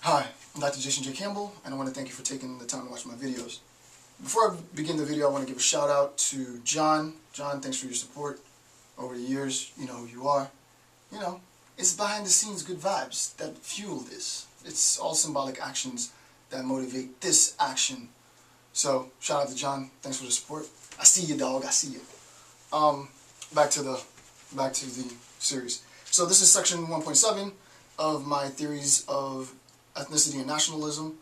Hi, I'm Dr. Jason J. Campbell, and I want to thank you for taking the time to watch my videos. Before I begin the video, I want to give a shout out to John. John, thanks for your support over the years. You know who you are. You know, it's behind the scenes good vibes that fuel this. It's all symbolic actions that motivate this action. So, shout out to John. Thanks for the support. I see you, dog. I see you. Back to the series. So this is section 1.7 of my theories of ethnicity and nationalism.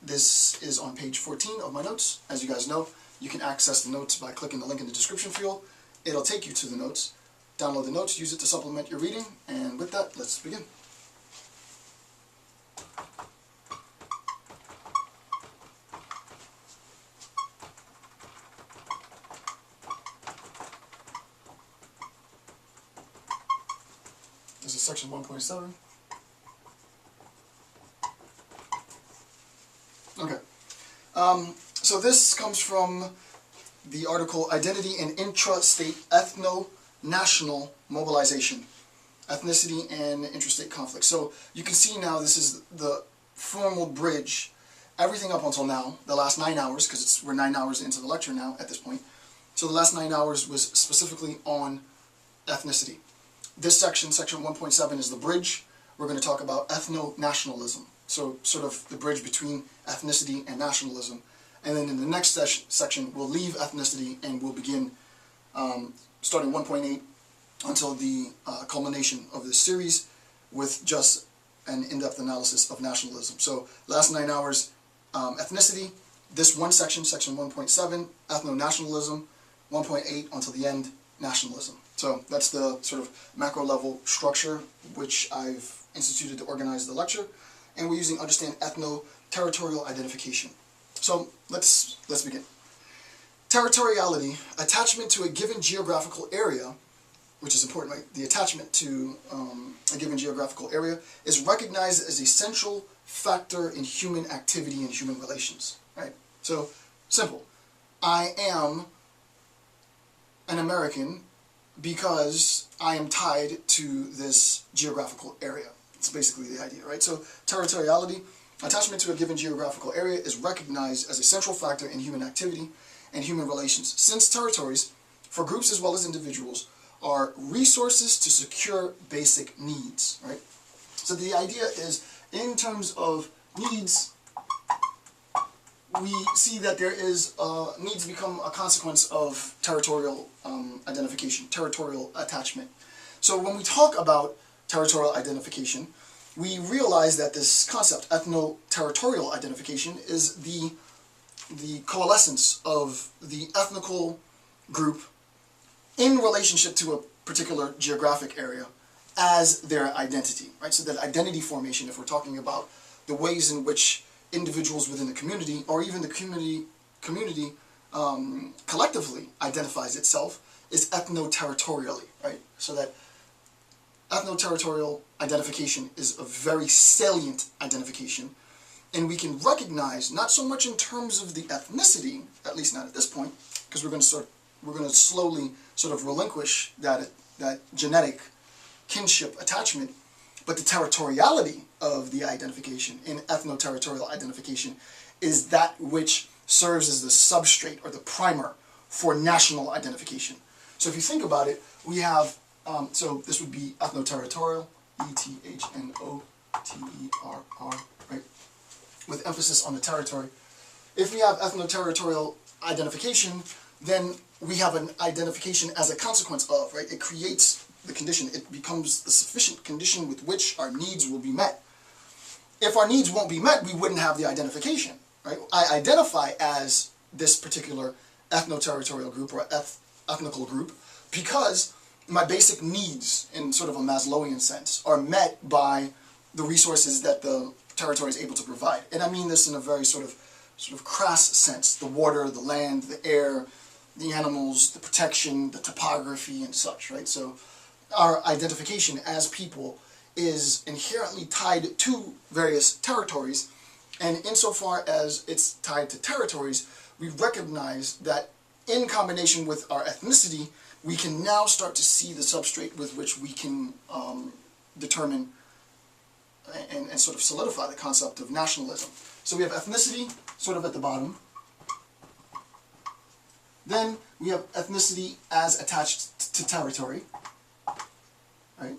This is on page 14 of my notes. As you guys know, you can access the notes by clicking the link in the description field. It'll take you to the notes. Download the notes, use it to supplement your reading, and with that, let's begin. This is section 1.7. Okay. So this comes from the article Identity and Intra-State Ethno-National Mobilization, Ethnicity and Intrastate Conflict. So you can see now this is the formal bridge, everything up until now, the last 9 hours, because we're 9 hours into the lecture now at this point. So the last 9 hours was specifically on ethnicity. This section, section 1.7, is the bridge. We're going to talk about ethno-nationalism. So sort of the bridge between ethnicity and nationalism. And then in the next section, we'll leave ethnicity and we'll begin starting 1.8 until the culmination of this series with just an in-depth analysis of nationalism. So last 9 hours, ethnicity. This one section, section 1.7, ethno-nationalism. 1.8 until the end, nationalism. So that's the sort of macro level structure which I've instituted to organize the lecture. And we're using understand ethno-territorial identification. So let's begin. Territoriality, attachment to a given geographical area, which is important, right? The attachment to a given geographical area is recognized as a central factor in human activity and human relations, right? So, simple. I am an American because I am tied to this geographical area. It's basically the idea, right? So territoriality, attachment to a given geographical area, is recognized as a central factor in human activity and human relations. Since territories, for groups as well as individuals, are resources to secure basic needs, right? So the idea is, in terms of needs, we see that there is needs become a consequence of territorial identification, territorial attachment. So when we talk about territorial identification, we realize that this concept, ethno-territorial identification, is the coalescence of the ethnical group in relationship to a particular geographic area as their identity, right? So that identity formation, if we're talking about the ways in which individuals within the community, or even the community collectively identifies itself, is ethno-territorially, right? So that ethno-territorial identification is a very salient identification, and we can recognize, not so much in terms of the ethnicity, at least not at this point, because we're going to slowly sort of relinquish that genetic kinship attachment, but the territoriality of the identification in ethno-territorial identification is that which serves as the substrate or the primer for national identification. So if you think about it, we have, so this would be ethno-territorial, E-T-H-N-O-T-E-R-R, right? With emphasis on the territory. If we have ethno-territorial identification, then we have an identification as a consequence of, right? It creates the condition. It becomes the sufficient condition with which our needs will be met. If our needs won't be met, we wouldn't have the identification, right? I identify as this particular ethno-territorial group or ethnical group because my basic needs, in sort of a Maslowian sense, are met by the resources that the territory is able to provide. And I mean this in a very sort of crass sense: the water, the land, the air, the animals, the protection, the topography, and such, right? So our identification as people is inherently tied to various territories, and insofar as it's tied to territories, we recognize that in combination with our ethnicity, we can now start to see the substrate with which we can determine and sort of solidify the concept of nationalism. So we have ethnicity sort of at the bottom. Then we have ethnicity as attached to territory, right?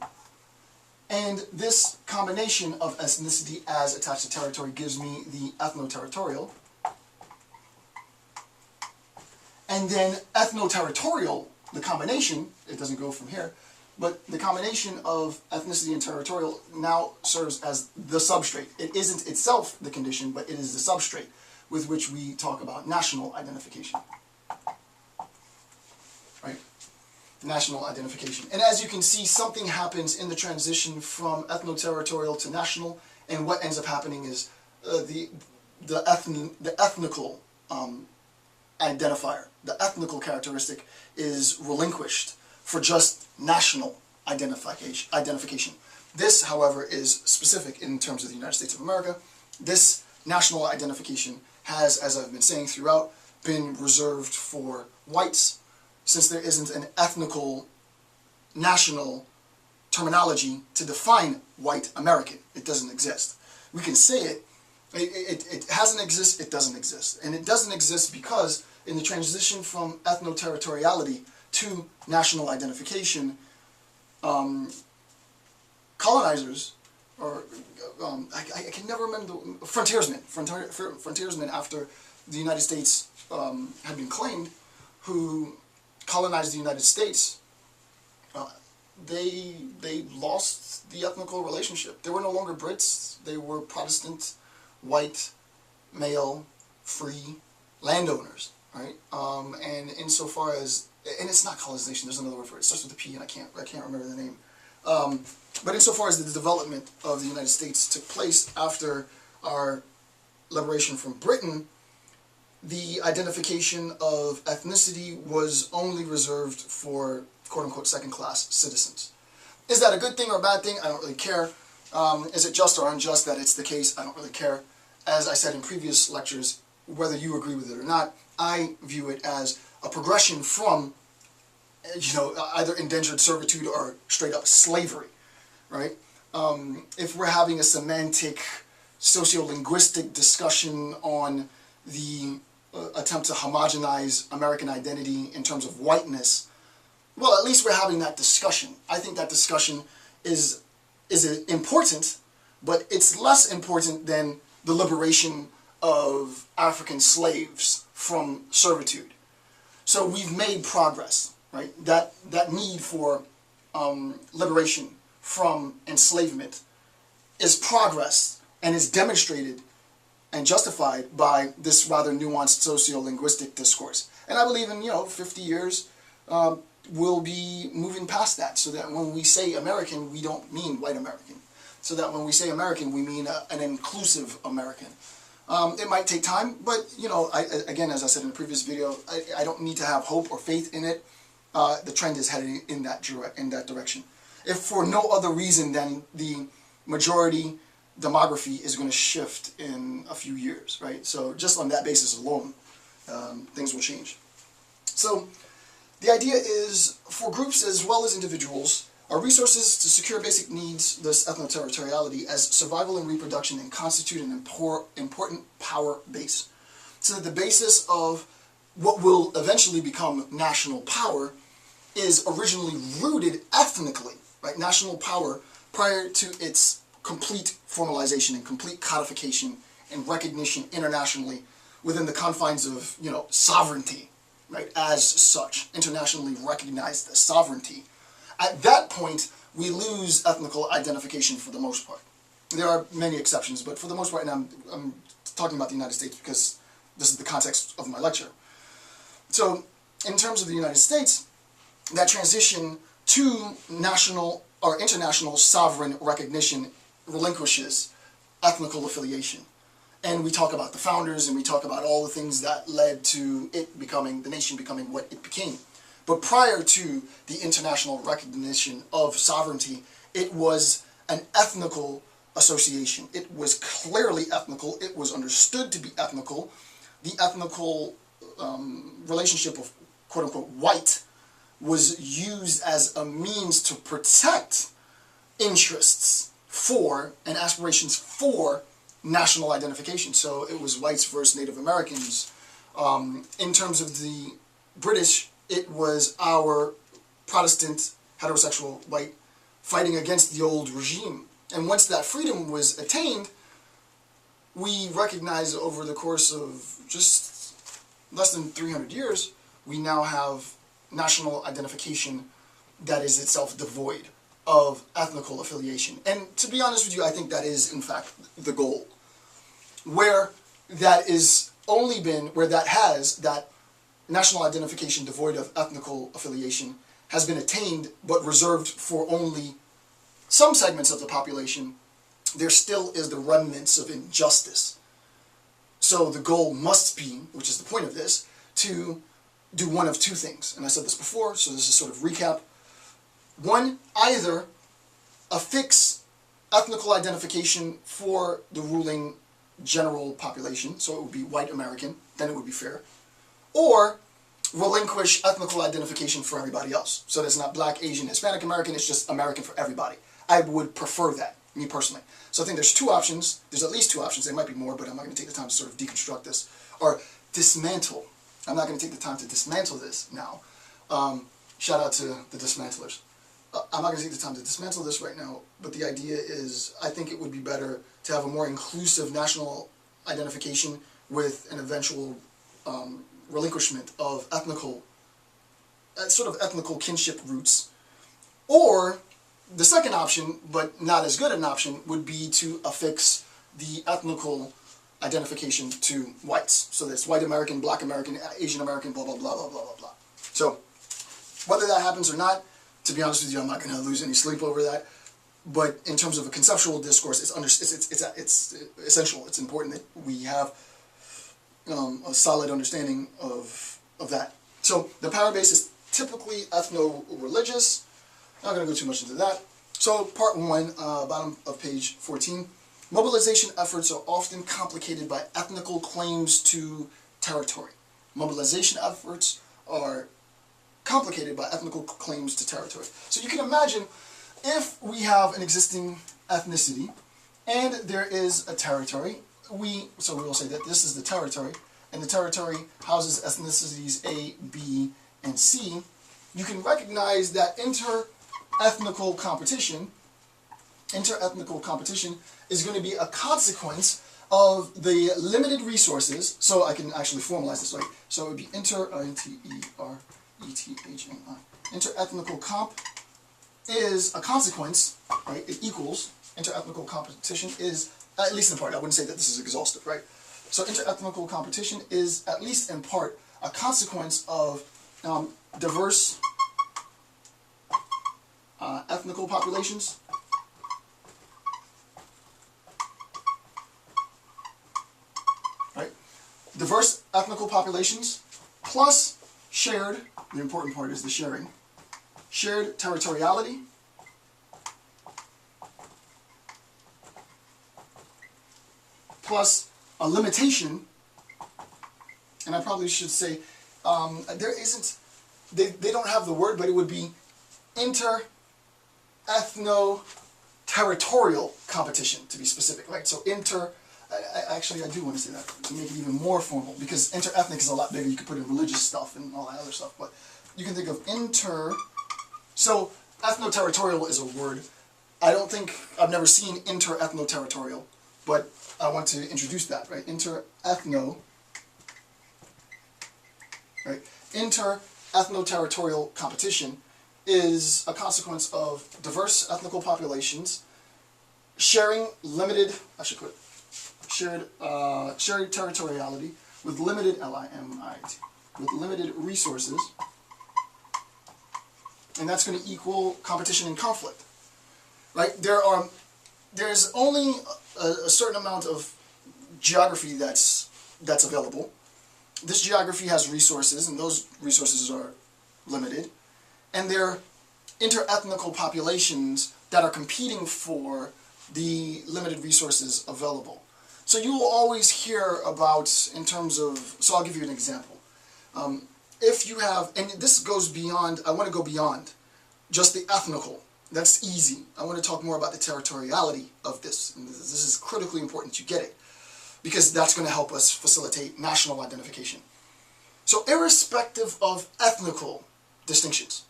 And this combination of ethnicity as attached to territory gives me the ethno-territorial. And then ethno-territorial, the combination, it doesn't go from here, but the combination of ethnicity and territorial now serves as the substrate. It isn't itself the condition, but it is the substrate with which we talk about national identification. Right? National identification. And as you can see, something happens in the transition from ethno-territorial to national, and what ends up happening is the ethnical identifier, the ethnical characteristic, is relinquished for just national identification. This, however, is specific in terms of the United States of America. This national identification has, as I've been saying throughout, been reserved for whites, since there isn't an ethnical national terminology to define white American. It doesn't exist. We can say it. It hasn't exist, it doesn't exist. And it doesn't exist because in the transition from ethno-territoriality to national identification, colonizers, or I can never remember, frontiersmen after the United States had been claimed, who colonized the United States, they lost the ethnical relationship. They were no longer Brits, they were Protestant, white, male, free landowners, right? And insofar as, and it's not colonization, there's another word for it. It starts with a P and I can't remember the name. But insofar as the development of the United States took place after our liberation from Britain, the identification of ethnicity was only reserved for quote-unquote second-class citizens. Is that a good thing or a bad thing? I don't really care. Is it just or unjust that it's the case? I don't really care. As I said in previous lectures, whether you agree with it or not, I view it as a progression from, either indentured servitude or straight-up slavery, right? If we're having a semantic, sociolinguistic discussion on the attempt to homogenize American identity in terms of whiteness, well, at least we're having that discussion. I think that discussion is important, but it's less important than the liberation of African slaves from servitude. So we've made progress, right? That need for liberation from enslavement is progress and is demonstrated and justified by this rather nuanced sociolinguistic discourse. And I believe in 50 years we'll be moving past that, so that when we say American, we don't mean white American. So that when we say American, we mean an inclusive American. It might take time, but again, as I said in the previous video, I don't need to have hope or faith in it. The trend is heading in that direction. If for no other reason than the majority demography is going to shift in a few years, right? So just on that basis alone, things will change. So the idea is, for groups as well as individuals, our resources to secure basic needs, this ethno-territoriality, as survival and reproduction, and constitute an important power base. So that the basis of what will eventually become national power is originally rooted ethnically, right? National power prior to its complete formalization and complete codification and recognition internationally within the confines of, sovereignty, right? As such, internationally recognized as sovereignty. At that point, we lose ethnical identification for the most part. There are many exceptions, but for the most part, and I'm talking about the United States because this is the context of my lecture. So, in terms of the United States, that transition to national or international sovereign recognition relinquishes ethnical affiliation. And we talk about the founders, and we talk about all the things that led to it becoming, the nation becoming what it became. But prior to the international recognition of sovereignty, it was an ethnical association. It was clearly ethnical. It was understood to be ethnical. The ethnical relationship of quote-unquote white was used as a means to protect interests for and aspirations for national identification. So it was whites versus Native Americans. In terms of the British, it was our Protestant, heterosexual, white, fighting against the old regime. And once that freedom was attained, we recognized over the course of just less than 300 years, we now have national identification that is itself devoid of ethnical affiliation. And to be honest with you, I think that is, in fact, the goal. Where that national identification devoid of ethnical affiliation has been attained but reserved for only some segments of the population, there still is the remnants of injustice. So the goal must be, which is the point of this, to do one of two things. And I said this before, so this is sort of recap. One, either affix ethnical identification for the ruling general population, so it would be white American, then it would be fair, or relinquish ethnical identification for everybody else. So there's not black, Asian, Hispanic American, it's just American for everybody. I would prefer that, me personally. So I think there's two options, there's at least two options, there might be more, but I'm not going to take the time to sort of deconstruct this, or dismantle. I'm not going to take the time to dismantle this now. Shout out to the dismantlers. I'm not going to take the time to dismantle this right now, but the idea is I think it would be better to have a more inclusive national identification with an eventual relinquishment of sort of ethnical kinship roots. Or the second option, but not as good an option, would be to affix the ethnical identification to whites. So that's white American, black American, Asian American, blah, blah, blah, blah, blah, blah, blah. So whether that happens or not, to be honest with you, I'm not going to lose any sleep over that. But in terms of a conceptual discourse, it's essential. It's important that we have a solid understanding of that. So the power base is typically ethno-religious. Not going to go too much into that. So part 1, bottom of page 14. Mobilization efforts are often complicated by ethnical claims to territory. Mobilization efforts are complicated by ethnical claims to territory. So you can imagine if we have an existing ethnicity and there is a territory, so we will say that this is the territory, and the territory houses ethnicities A, B, and C. You can recognize that inter-ethnical competition is going to be a consequence of the limited resources. So I can actually formalize this, right? So it would be inter-ethnical comp is a consequence, right? It equals inter-ethnical competition is, at least in part, I wouldn't say that this is exhaustive, right? So inter-ethnical competition is, at least in part, a consequence of diverse ethnical populations. Right? Diverse ethnical populations plus shared, the important part is the sharing, shared territoriality plus a limitation, and I probably should say they don't have the word, but it would be inter-ethno-territorial competition, to be specific, right? So actually I do want to say that to make it even more formal, because inter-ethnic is a lot bigger. You could put in religious stuff and all that other stuff, but you can think of so ethno-territorial is a word. I've never seen inter-ethno-territorial, but I want to introduce that, right? Inter-ethno, right? Inter-ethno-territorial competition is a consequence of diverse ethnical populations sharing limited, shared territoriality with limited, with limited resources, and that's going to equal competition and conflict, right? There's only a certain amount of geography that's available. This geography has resources, and those resources are limited, and they're inter-ethnical populations that are competing for the limited resources available. So you will always hear about, in terms of, so I'll give you an example. If you have, and this goes beyond, I want to go beyond just the ethnical That's easy. I want to talk more about the territoriality of this. And this is critically important you get it, because that's going to help us facilitate national identification. So irrespective of ethnical distinctions,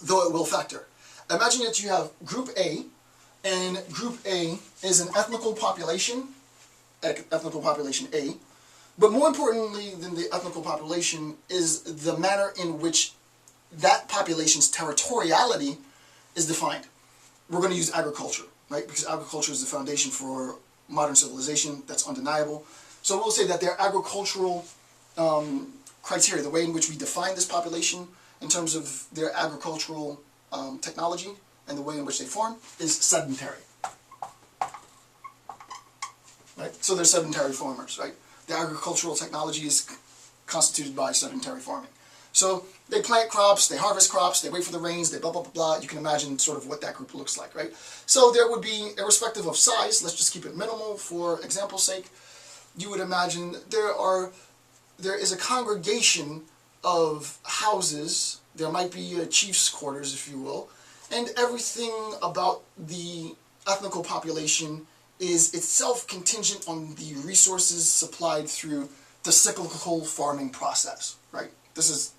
though it will factor, imagine that you have Group A, and Group A is an ethnical population A, but more importantly than the ethnical population is the manner in which that population's territoriality is defined. We're going to use agriculture, right? Because agriculture is the foundation for modern civilization. That's undeniable. So we'll say that their agricultural criteria, the way in which we define this population in terms of their agricultural technology and the way in which they farm, is sedentary. Right? So they're sedentary farmers, right? The agricultural technology is constituted by sedentary farming. So they plant crops, they harvest crops, they wait for the rains, they blah, blah, blah, blah. You can imagine sort of what that group looks like, right? So there would be, irrespective of size, let's just keep it minimal for example's sake, you would imagine there is a congregation of houses, there might be a chief's quarters, if you will, and everything about the ethnical population is itself contingent on the resources supplied through the cyclical farming process, right? This is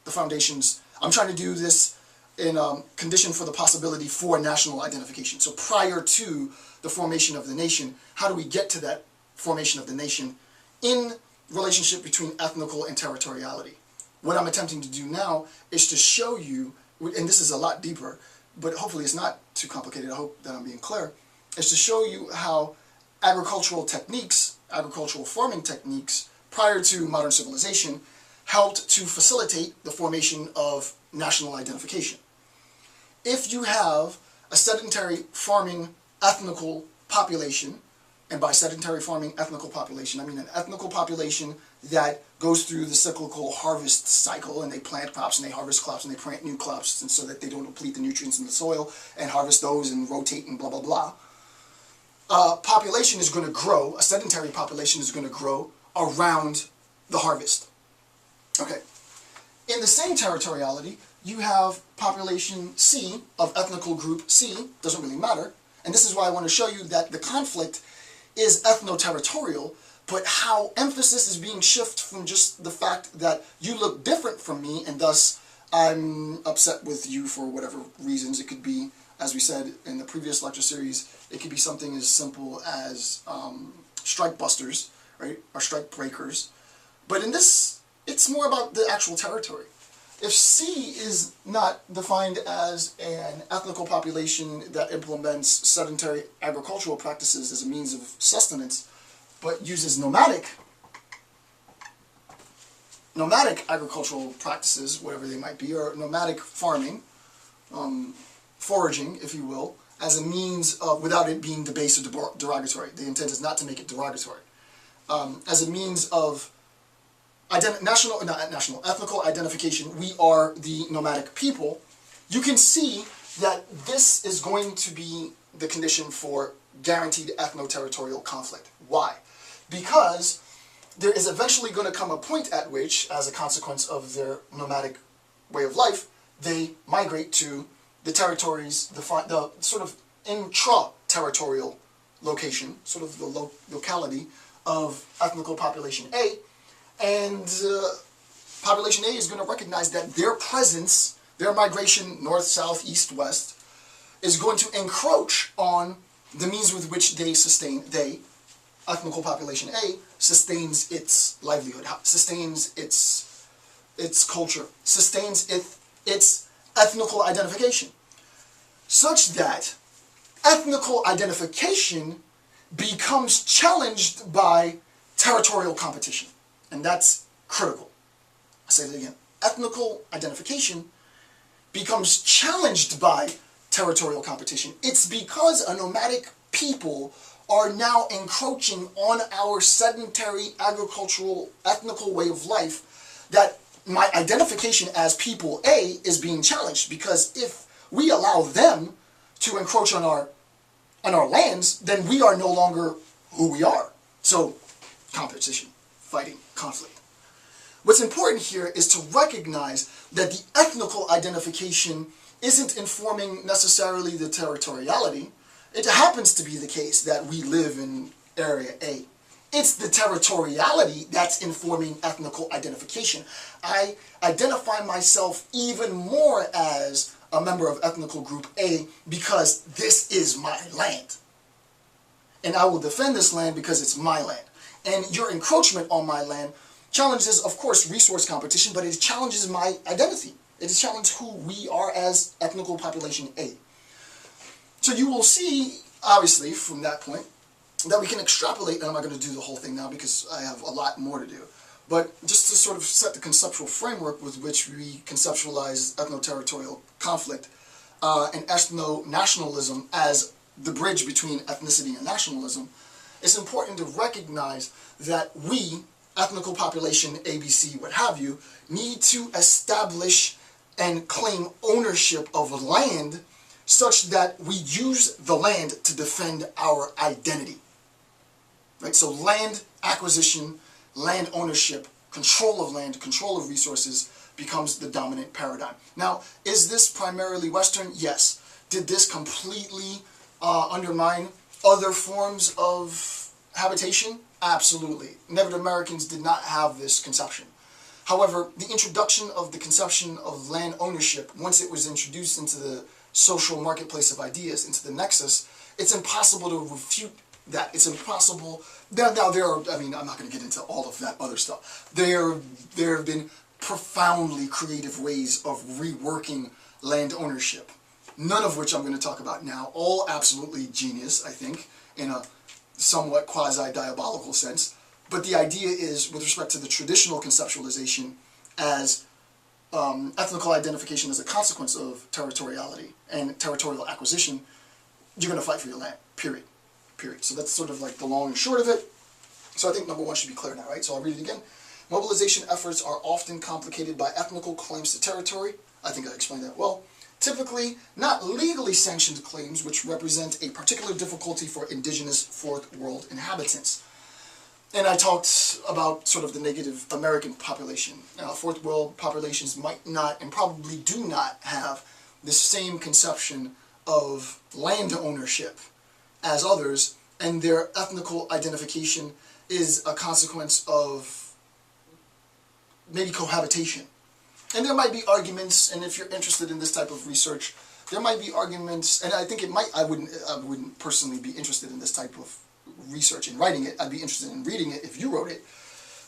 the foundations. I'm trying to do this in condition for the possibility for national identification. So prior to the formation of the nation, how do we get to that formation of the nation in relationship between ethnical and territoriality? What I'm attempting to do now is to show you, and this is a lot deeper, but hopefully it's not too complicated, I hope that I'm being clear, is to show you how agricultural techniques, agricultural farming techniques, prior to modern civilization, helped to facilitate the formation of national identification. If you have a sedentary farming ethnical population, and by sedentary farming ethnical population, I mean an ethnical population that goes through the cyclical harvest cycle, and they plant crops and they harvest crops and they plant new crops, and so that they don't deplete the nutrients in the soil, and harvest those and rotate and blah, blah, blah. Population is going to grow, a sedentary population is going to grow around the harvest. Okay. In the same territoriality, you have population C of ethnical group C, doesn't really matter, and this is why I want to show you that the conflict is ethno-territorial, but how emphasis is being shifted from just the fact that you look different from me and thus I'm upset with you for whatever reasons. It could be, as we said in the previous lecture series, it could be something as simple as strike busters, right, or strike breakers. But in this, it's more about the actual territory. If C is not defined as an ethnical population that implements sedentary agricultural practices as a means of sustenance, but uses nomadic agricultural practices, whatever they might be, or nomadic farming, foraging, if you will, as a means of, without it being debased or derogatory. The intent is not to make it derogatory. As a means of ethnical identification, we are the nomadic people. You can see that this is going to be the condition for guaranteed ethno-territorial conflict. Why? Because there is eventually going to come a point at which, as a consequence of their nomadic way of life, they migrate to the territories, the sort of intra-territorial location, sort of the locality of ethnical population A, and population A is going to recognize that their presence, their migration north, south, east, west, is going to encroach on the means with which they sustain, ethnical population A, sustains its livelihood, sustains its culture, sustains its ethnical identification, such that ethnical identification becomes challenged by territorial competition. And that's critical. I'll say that again. Ethnical identification becomes challenged by territorial competition. It's because a nomadic people are now encroaching on our sedentary agricultural ethnical way of life that my identification as people A is being challenged, because if we allow them to encroach on our lands, then we are no longer who we are. So competition, fighting, conflict. What's important here is to recognize that the ethnical identification isn't informing necessarily the territoriality. It happens to be the case that we live in Area A. It's the territoriality that's informing ethnical identification. I identify myself even more as a member of ethnical group A because this is my land. And I will defend this land because it's my land. And your encroachment on my land challenges, of course, resource competition, but it challenges my identity. It challenges who we are as ethnical population A. So you will see, obviously, from that point, that we can extrapolate, and I'm not going to do the whole thing now because I have a lot more to do, but just to sort of set the conceptual framework with which we conceptualize ethno-territorial conflict and ethno-nationalism as the bridge between ethnicity and nationalism, it's important to recognize that we, ethnical population, ABC, what have you, need to establish and claim ownership of land such that we use the land to defend our identity. Right? So land acquisition, land ownership, control of land, control of resources becomes the dominant paradigm. Now, is this primarily Western? Yes. Did this completely undermine other forms of habitation? Absolutely. Native Americans did not have this conception. However, the introduction of the conception of land ownership, once it was introduced into the social marketplace of ideas, into the nexus, it's impossible to refute that. It's impossible. Now there are, I mean, I'm not going to get into all of that other stuff. There have been profoundly creative ways of reworking land ownership, none of which I'm going to talk about now. All absolutely genius, I think, in a somewhat quasi-diabolical sense. But the idea is, with respect to the traditional conceptualization as ethnical identification as a consequence of territoriality and territorial acquisition, you're going to fight for your land, period. Period. So that's sort of like the long and short of it. So I think number one should be clear now, right? So I'll read it again. Mobilization efforts are often complicated by ethnical claims to territory. I think I explained that well. Typically, not legally sanctioned claims, which represent a particular difficulty for indigenous fourth world inhabitants. And I talked about sort of the native American population. Now, fourth world populations might not and probably do not have the same conception of land ownership as others, and their ethnical identification is a consequence of maybe cohabitation. And there might be arguments, and if you're interested in this type of research, there might be arguments, and I think it might, I wouldn't personally be interested in this type of research and writing it. I'd be interested in reading it if you wrote it.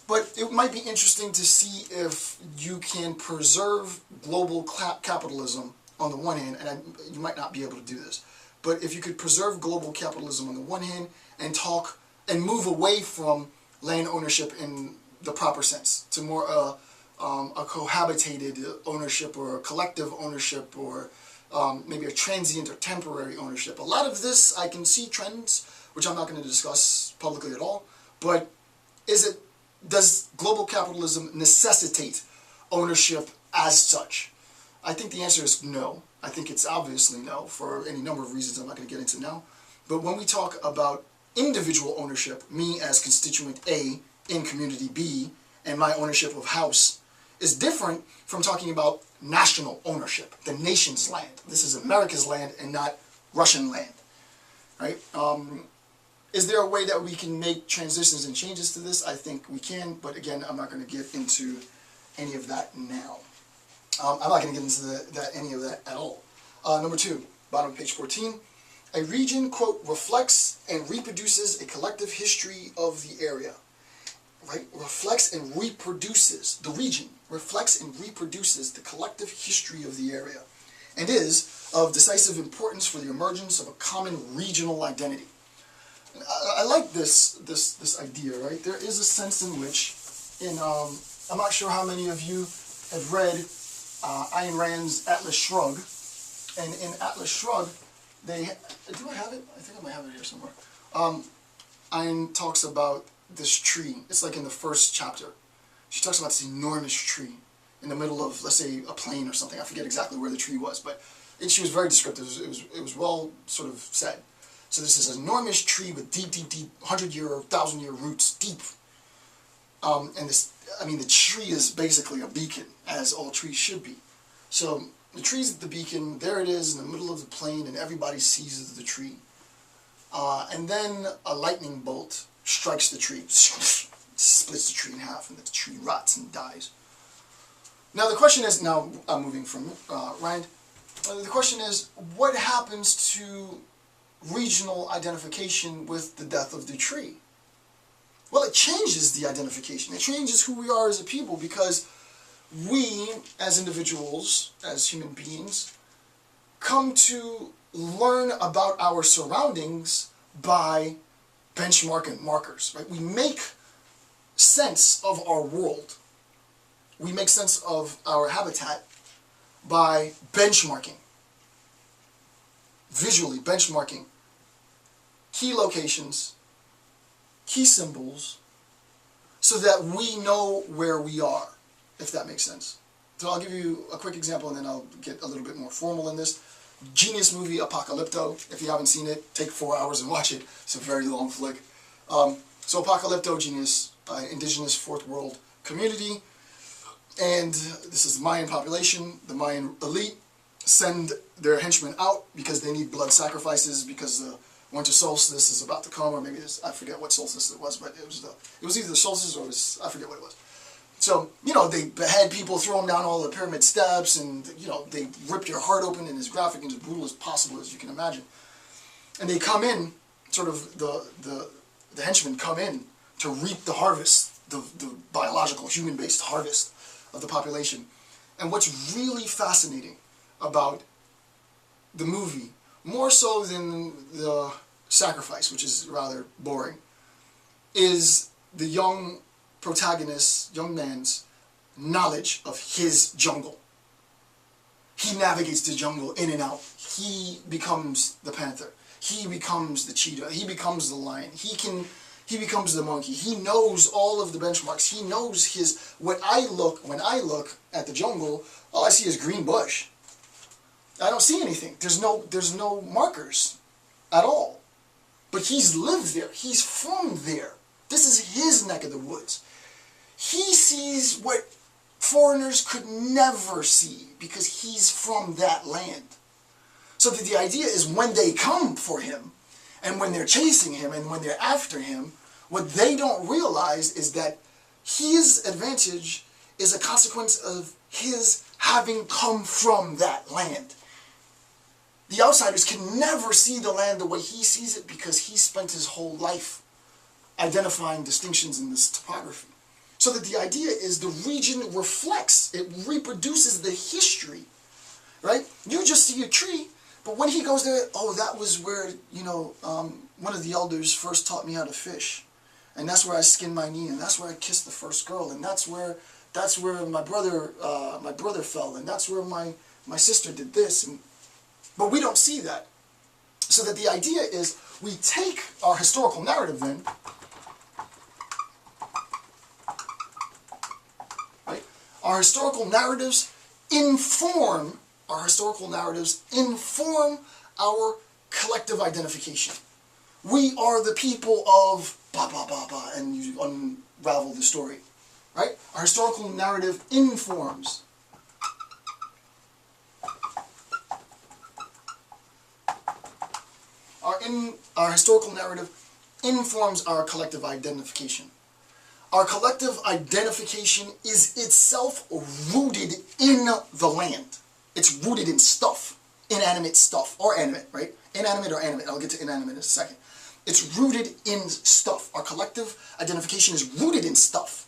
But it might be interesting to see if you can preserve global capitalism on the one hand, and you might not be able to do this, but if you could preserve global capitalism on the one hand and talk and move away from land ownership in the proper sense to more a cohabitated ownership or a collective ownership or maybe a transient or temporary ownership. A lot of this I can see trends, which I'm not going to discuss publicly at all, but does global capitalism necessitate ownership as such? I think the answer is no. I think it's obviously no for any number of reasons I'm not going to get into now. But when we talk about individual ownership, me as constituent A in community B, and my ownership of house, is different from talking about national ownership, the nation's land. This is America's land and not Russian land, right? Is there a way that we can make transitions and changes to this? I think we can, but again, I'm not going to get into any of that now. I'm not going to get into any of that at all. Number two, bottom of page 14. A region, quote, reflects and reproduces a collective history of the area. Right? Reflects and reproduces, the region reflects and reproduces the collective history of the area and is of decisive importance for the emergence of a common regional identity. I like this idea, right? There is a sense in which, I'm not sure how many of you have read Ayn Rand's Atlas Shrugged, and in Atlas Shrugged, do I have it? I think I might have it here somewhere. Ayn talks about this tree. It's like in the first chapter. She talks about this enormous tree in the middle of, let's say, a plain or something. I forget exactly where the tree was, but she was very descriptive. It was well sort of said. So this is an enormous tree with deep, 100-year or 1,000-year roots, deep. And this, I mean, the tree is basically a beacon, as all trees should be. So The tree's the beacon. There it is in the middle of the plain, and everybody sees the tree. And then a lightning bolt strikes the tree, splits the tree in half, and the tree rots and dies. Now the question is, now I'm moving from Ryan, the question is, what happens to regional identification with the death of the tree? Well, it changes the identification. It changes who we are as a people, because we, as individuals, as human beings, come to learn about our surroundings by benchmarking markers, right? We make sense of our world. We make sense of our habitat by benchmarking. Visually benchmarking key locations, key symbols, so that we know where we are, if that makes sense. So I'll give you a quick example, and then I'll get a little bit more formal in this. Genius movie, Apocalypto. If you haven't seen it, take 4 hours and watch it. It's a very long flick. So Apocalypto, genius, indigenous fourth world community. And this is the Mayan population. The Mayan elite send their henchmen out because they need blood sacrifices, because the winter solstice is about to come, or maybe it's, I forget what solstice it was, but it was either the solstice or I forget what it was. So, you know, they behead people, throw them down all the pyramid steps, and, you know, they rip your heart open in as graphic and as brutal as possible as you can imagine. And they come in, sort of, the henchmen come in to reap the harvest, the biological, human-based harvest of the population. And what's really fascinating about the movie, more so than the sacrifice, which is rather boring, is the young protagonist, young man's knowledge of his jungle. He navigates the jungle in and out. He becomes the panther. He becomes the cheetah. He becomes the lion. He becomes the monkey. He knows all of the benchmarks. He knows his, when I look at the jungle, all I see is green bush. I don't see anything. There's no markers at all. But he's lived there. He's from there. This is his neck of the woods. He sees what foreigners could never see because he's from that land. So that the idea is when they come for him, and when they're chasing him, and when they're after him, what they don't realize is that his advantage is a consequence of his having come from that land. The outsiders can never see the land the way he sees it because he spent his whole life identifying distinctions in this topography. So that the idea is the region reflects, it reproduces the history, right? You just see a tree, but when he goes there, oh, that was where, you know, one of the elders first taught me how to fish. And that's where I skinned my knee, and that's where I kissed the first girl, and that's where my brother fell, and that's where my sister did this. But we don't see that. So that the idea is we take our historical narrative then, right? Our historical narratives inform our collective identification. We are the people of blah, blah, blah, blah, and you unravel the story, right? Our historical narrative informs. Our historical narrative informs our collective identification. Our collective identification is itself rooted in the land. It's rooted in stuff, inanimate stuff, or animate, right? Inanimate or animate. I'll get to inanimate in a second. It's rooted in stuff. Our collective identification is rooted in stuff.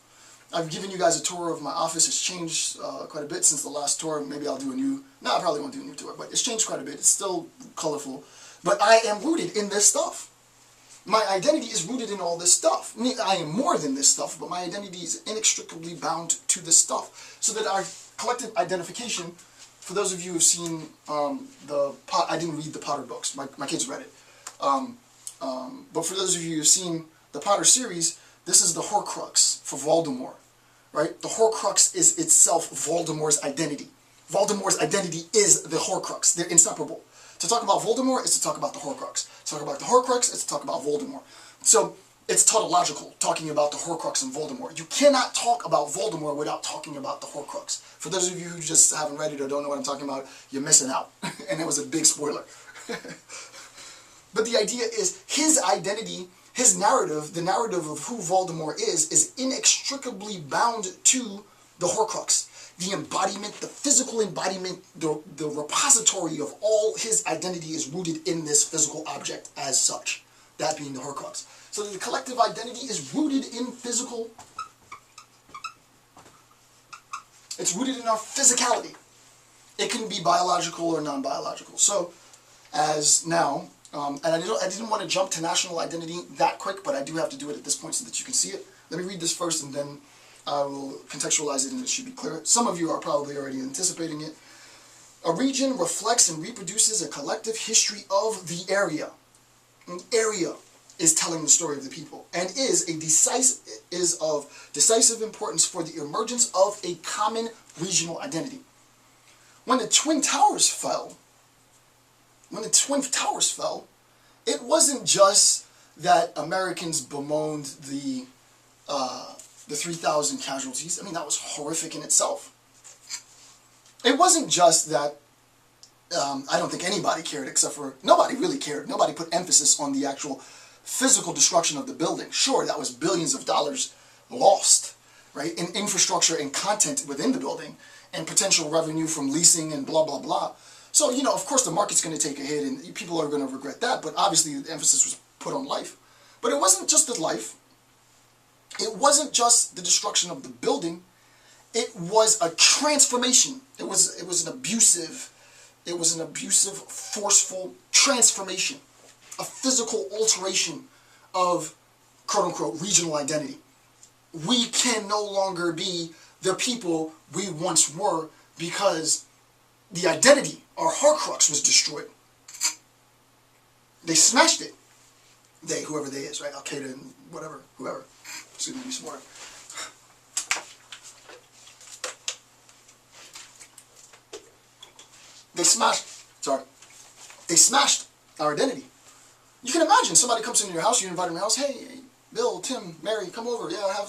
I've given you guys a tour of my office. It's changed quite a bit since the last tour. Maybe I'll do a new, no, I probably won't do a new tour, but it's changed quite a bit. It's still colorful. But I am rooted in this stuff. My identity is rooted in all this stuff. I am more than this stuff, but my identity is inextricably bound to this stuff. So that our collective identification, for those of you who've seen I didn't read the Potter books. My kids read it. But for those of you who've seen the Potter series, this is the Horcrux for Voldemort, right? The Horcrux is itself Voldemort's identity. Voldemort's identity is the Horcrux. They're inseparable. To talk about Voldemort is to talk about the Horcrux. To talk about the Horcrux is to talk about Voldemort. So it's tautological, talking about the Horcrux and Voldemort. You cannot talk about Voldemort without talking about the Horcrux. For those of you who just haven't read it or don't know what I'm talking about, you're missing out. And it was a big spoiler. But the idea is his identity, his narrative, the narrative of who Voldemort is inextricably bound to the Horcrux. The embodiment, the physical embodiment, the repository of all his identity is rooted in this physical object as such, that being the Horcrux. So the collective identity is rooted in physical, it's rooted in our physicality. It can be biological or non-biological. So, as now, and I didn't want to jump to national identity that quick, but I do have to do it at this point so that you can see it. Let me read this first and then I will contextualize it and it should be clear. Some of you are probably already anticipating it. A region reflects and reproduces a collective history of the area. An area is telling the story of the people and is of decisive importance for the emergence of a common regional identity. When the Twin Towers fell, it wasn't just that Americans bemoaned the 3,000 casualties. I mean, that was horrific in itself. It wasn't just that, I don't think anybody cared except for, nobody really cared. Nobody put emphasis on the actual physical destruction of the building. Sure, that was billions of dollars lost, right, in infrastructure and content within the building and potential revenue from leasing and blah, blah, blah. So, you know, of course the market's going to take a hit and people are going to regret that, but obviously the emphasis was put on life. But it wasn't just the life. It wasn't just the destruction of the building. It was a transformation. It was an abusive, forceful transformation, a physical alteration of quote-unquote regional identity. We can no longer be the people we once were because the identity, our Horcrux, was destroyed. They smashed it. They, whoever they is, right? Al-Qaeda and whatever, whoever. Excuse me, some more. They smashed our identity. You can imagine somebody comes into your house, you invite them to your house, hey, Bill, Tim, Mary, come over, yeah,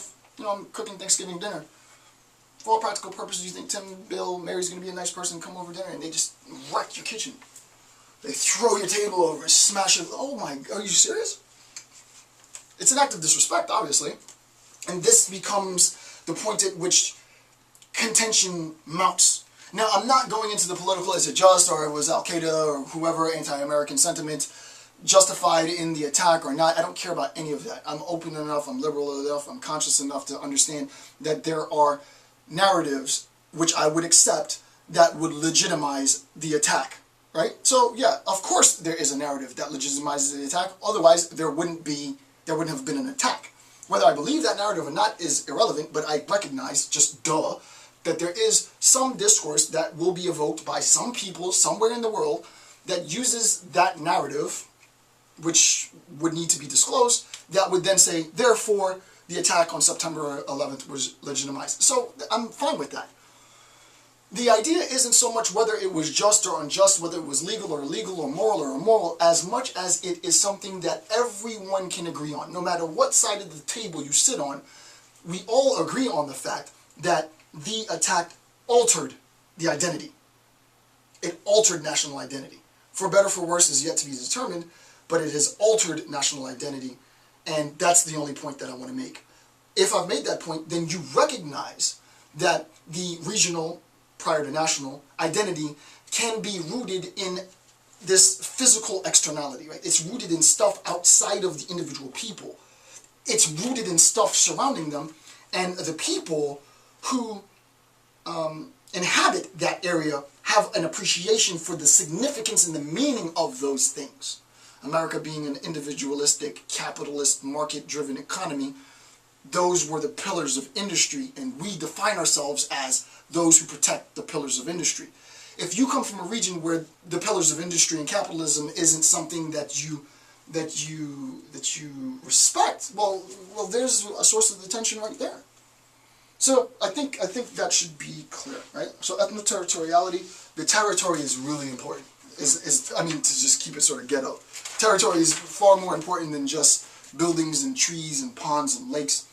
I'm cooking Thanksgiving dinner. For all practical purposes, you think Tim, Bill, Mary's going to be a nice person, come over dinner, and they just wreck your kitchen. They throw your table over and smash it. Oh my, are you serious? It's an act of disrespect, obviously. And this becomes the point at which contention mounts. Now, I'm not going into the political, is it just, or it was Al-Qaeda, or whoever, anti-American sentiment, justified in the attack or not. I don't care about any of that. I'm open enough, I'm liberal enough, I'm conscious enough to understand that there are narratives which I would accept that would legitimize the attack, right? So yeah, of course there is a narrative that legitimizes the attack, otherwise there wouldn't have been an attack. Whether I believe that narrative or not is irrelevant, but I recognize, just duh, that there is some discourse that will be evoked by some people somewhere in the world that uses that narrative, which would need to be disclosed, that would then say, therefore, the attack on September 11th was legitimized. So I'm fine with that. The idea isn't so much whether it was just or unjust, whether it was legal or illegal or immoral, as much as it is something that everyone can agree on. No matter what side of the table you sit on, we all agree on the fact that the attack altered the identity. It altered national identity. For better or for worse is yet to be determined, but it has altered national identity, and that's the only point that I want to make. If I've made that point, then you recognize that the regional, prior to national, identity can be rooted in this physical externality, right? It's rooted in stuff outside of the individual people. It's rooted in stuff surrounding them, and the people who inhabit that area have an appreciation for the significance and the meaning of those things. America being an individualistic, capitalist, market-driven economy, those were the pillars of industry, and we define ourselves as those who protect the pillars of industry. If you come from a region where the pillars of industry and capitalism isn't something that you respect, well, there's a source of the tension right there. So I think that should be clear, right? So ethno-territoriality, the territory is really important. I mean, to just keep it sort of ghetto. Territory is far more important than just buildings and trees and ponds and lakes.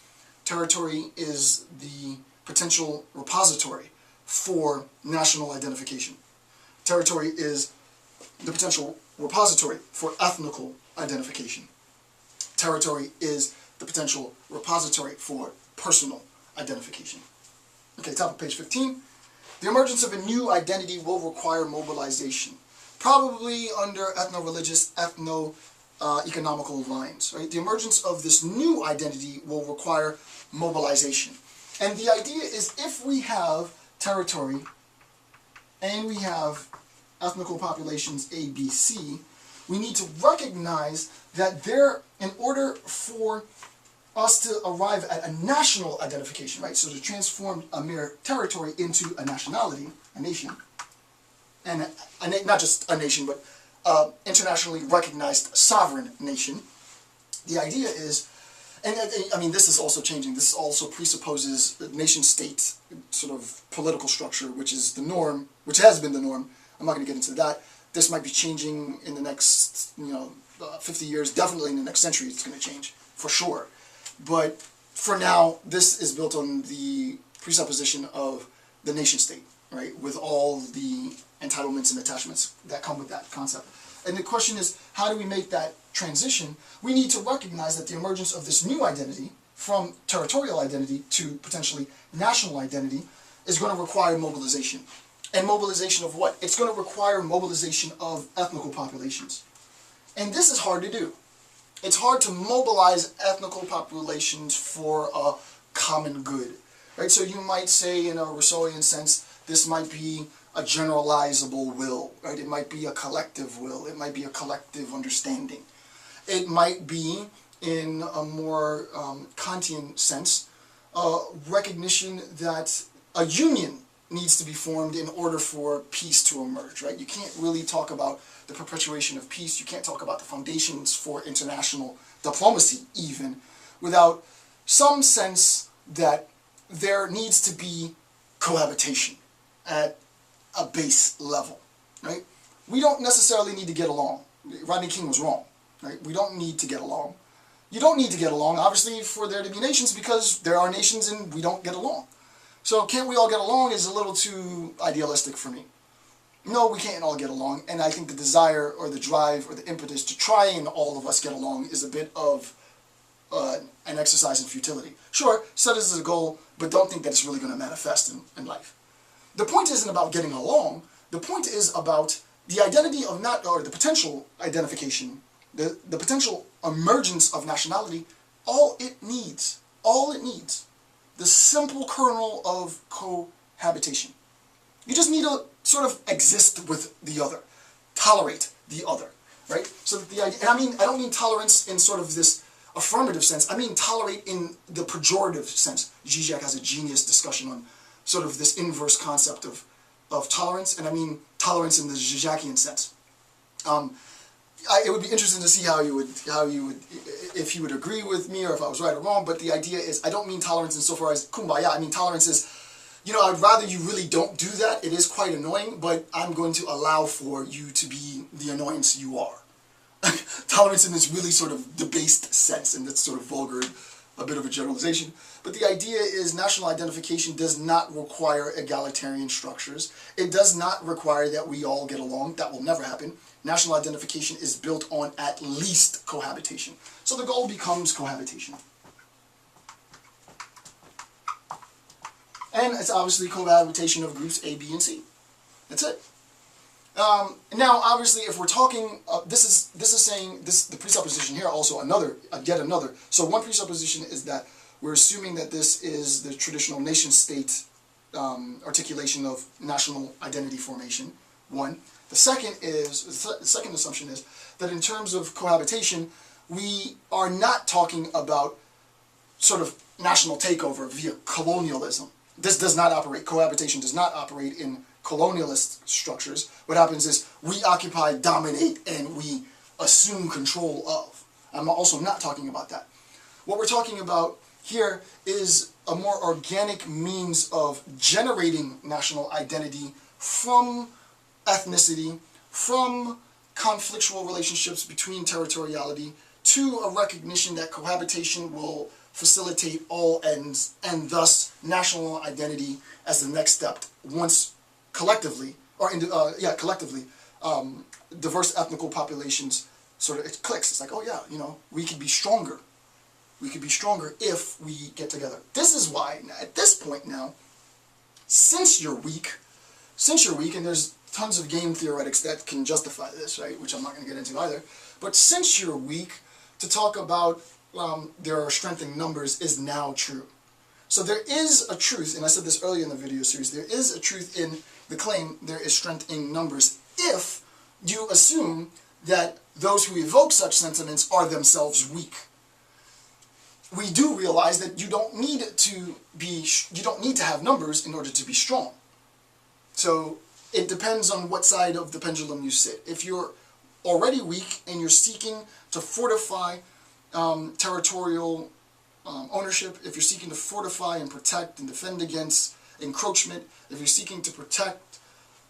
Territory is the potential repository for national identification. Territory is the potential repository for ethnical identification. Territory is the potential repository for personal identification. Okay, top of page 15. The emergence of a new identity will require mobilization, probably under ethno-religious, ethno-economical lines. Right? The emergence of this new identity will require mobilization. And the idea is, if we have territory and we have ethnical populations A, B, C, we need to recognize that in order for us to arrive at a national identification, right? So to transform a mere territory into a nationality, a nation, and not just a nation, but internationally recognized sovereign nation. The idea is, and I mean, this is also changing. This also presupposes the nation-state sort of political structure, which is the norm, which has been the norm. I'm not going to get into that. This might be changing in the next, 50 years. Definitely in the next century, it's going to change for sure. But for now, this is built on the presupposition of the nation-state, right, with all the entitlements and attachments that come with that concept. And the question is, how do we make that transition? We need to recognize that the emergence of this new identity, from territorial identity to potentially national identity, is going to require mobilization. And mobilization of what? It's going to require mobilization of ethnical populations. And this is hard to do. It's hard to mobilize ethnical populations for a common good. Right? So you might say, in a Rousseauian sense, this might be a generalizable will. Right? It might be a collective will. It might be a collective understanding. It might be, in a more Kantian sense, a recognition that a union needs to be formed in order for peace to emerge, right? You can't really talk about the perpetuation of peace, you can't talk about the foundations for international diplomacy even, without some sense that there needs to be cohabitation at a base level, right? We don't necessarily need to get along. Rodney King was wrong, right? We don't need to get along. You don't need to get along, obviously, for there to be nations, because there are nations and we don't get along. So can't we all get along is a little too idealistic for me. No, we can't all get along, and I think the desire or the drive or the impetus to try and all of us get along is a bit of an exercise in futility. Sure, set it as a goal, but don't think that it's really going to manifest in life. The point isn't about getting along. The point is about the identity of or the potential identification, the potential emergence of nationality. All it needs, the simple kernel of cohabitation. You just need to sort of exist with the other, tolerate the other, right? So that the idea, and I don't mean tolerance in sort of this affirmative sense. I mean tolerate in the pejorative sense. Zizek has a genius discussion on sort of this inverse concept of tolerance, and I mean tolerance in the Zizekian sense. It would be interesting to see how you would, if you would agree with me or if I was right or wrong, but the idea is, I don't mean tolerance insofar as kumbaya. I mean tolerance is, I'd rather you really don't do that. It is quite annoying, but I'm going to allow for you to be the annoyance you are. Tolerance in this really sort of debased sense, and that's sort of vulgar, a bit of a generalization. But the idea is national identification does not require egalitarian structures. It does not require that we all get along. That will never happen. National identification is built on at least cohabitation. So the goal becomes cohabitation. And it's obviously cohabitation of groups A, B, and C. That's it. Now, obviously, if we're talking, this is saying, the presupposition here also yet another. So one presupposition is that we're assuming that this is the traditional nation-state articulation of national identity formation, one. The second assumption is that in terms of cohabitation, we are not talking about sort of national takeover via colonialism. This does not operate, cohabitation does not operate in colonialist structures. What happens is we occupy, dominate, and we assume control of. I'm also not talking about that. What we're talking about here is a more organic means of generating national identity from ethnicity, from conflictual relationships between territoriality to a recognition that cohabitation will facilitate all ends, and thus national identity as the next step once collectively, collectively, diverse ethnical populations sort of, it clicks. It's like, oh yeah, we could be stronger. We could be stronger if we get together. This is why, at this point now, since you're weak, and there's tons of game theoretics that can justify this, right, which I'm not going to get into either, but since you're weak, to talk about there are strength in numbers is now true. So there is a truth, and I said this earlier in the video series, there is a truth in the claim there is strength in numbers if you assume that those who evoke such sentiments are themselves weak. We do realize that you don't need to have numbers in order to be strong. So it depends on what side of the pendulum you sit. If you're already weak and you're seeking to fortify territorial ownership, if you're seeking to fortify and protect and defend against encroachment, if you're seeking to protect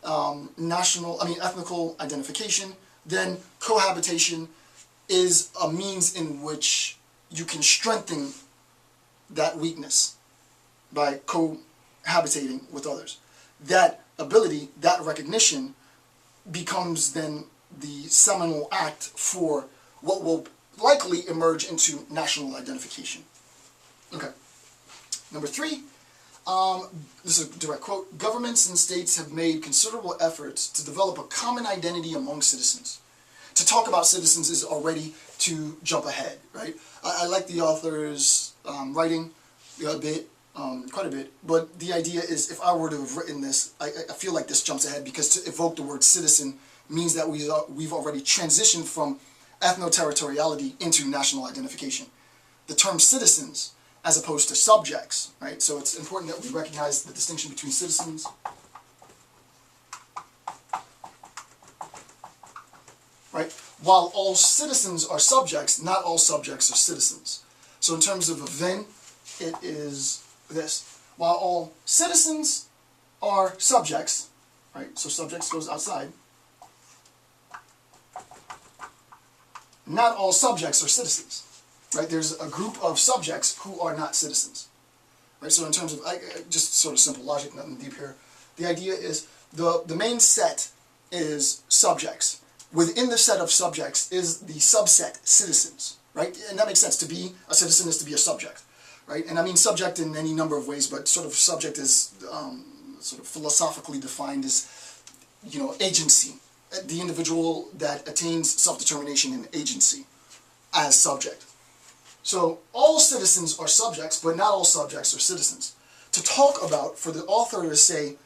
ethnical identification, then cohabitation is a means in which you can strengthen that weakness by cohabitating with others. That ability, that recognition, becomes then the seminal act for what will likely emerge into national identification. Okay. Number 3, this is a direct quote, governments and states have made considerable efforts to develop a common identity among citizens. To talk about citizens is already to jump ahead, right? I like the author's writing a bit, quite a bit, but the idea is if I were to have written this, I feel like this jumps ahead because to evoke the word citizen means that we've already transitioned from ethno-territoriality into national identification. The term citizens as opposed to subjects, right? So it's important that we recognize the distinction between citizens right? While all citizens are subjects, not all subjects are citizens. So in terms of a Venn, it is this. While all citizens are subjects, right? So subjects goes outside. Not all subjects are citizens, right? There's a group of subjects who are not citizens, right? So in terms of, just sort of simple logic, nothing deep here. The idea is the main set is subjects. Within the set of subjects is the subset citizens, right? And that makes sense. To be a citizen is to be a subject, right? And I mean subject in any number of ways, but sort of subject is sort of philosophically defined as, agency. The individual that attains self-determination and agency as subject. So all citizens are subjects, but not all subjects are citizens. To talk about, for the author to say,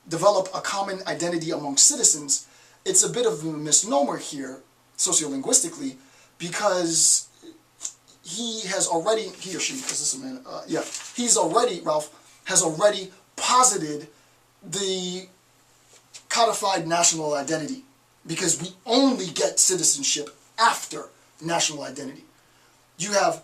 develop a common identity among citizens, it's a bit of a misnomer here, sociolinguistically, because he or she, is this a man? Ralph has already posited the codified national identity, because we only get citizenship after national identity. You have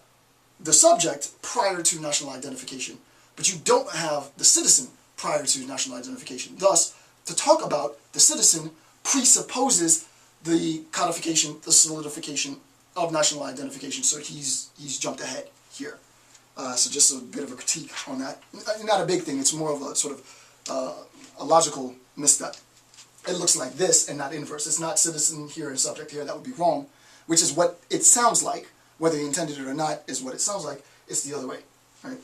the subject prior to national identification, but you don't have the citizen prior to national identification. Thus, to talk about the citizen presupposes the codification, the solidification of national identification. So he's jumped ahead here. So just a bit of a critique on that. Not a big thing, it's more of a sort of a logical misstep. It looks like this and not inverse. It's not citizen here and subject here. That would be wrong, which is what it sounds like. Whether he intended it or not is what it sounds like. It's the other way, right?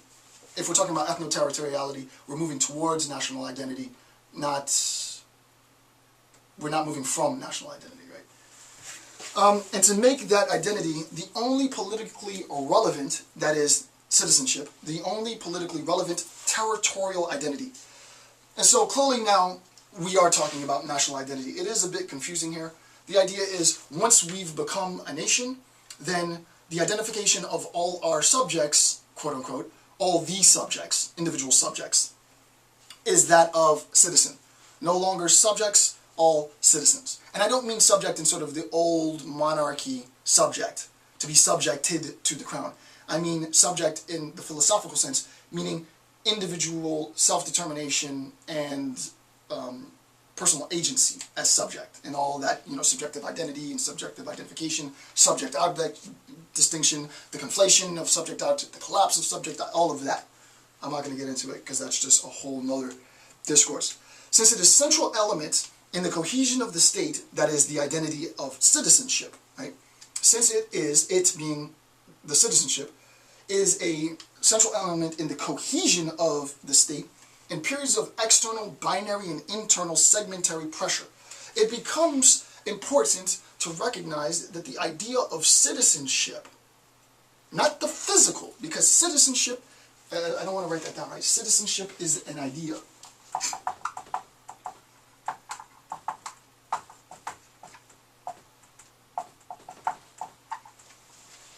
If we're talking about ethno-territoriality, we're moving towards national identity, we're not moving from national identity, right? And to make that identity the only politically relevant, that is citizenship, the only politically relevant territorial identity. And so clearly now we are talking about national identity. It is a bit confusing here. The idea is once we've become a nation, then the identification of all our subjects, quote unquote, all the subjects, individual subjects, is that of citizen. No longer subjects, all citizens. And I don't mean subject in sort of the old monarchy subject, to be subjected to the crown. I mean subject in the philosophical sense, meaning individual self-determination and personal agency as subject, and all that, subjective identity and subjective identification, subject-object distinction, the conflation of subject-object, the collapse of subject, all of that. I'm not going to get into it because that's just a whole nother discourse. Since it is a central element in the cohesion of the state, that is the identity of citizenship, right? Since it being the citizenship, is a central element in the cohesion of the state in periods of external binary and internal segmentary pressure, it becomes important to recognize that the idea of citizenship, not the physical, because citizenship, I don't want to write that down right, citizenship is an idea.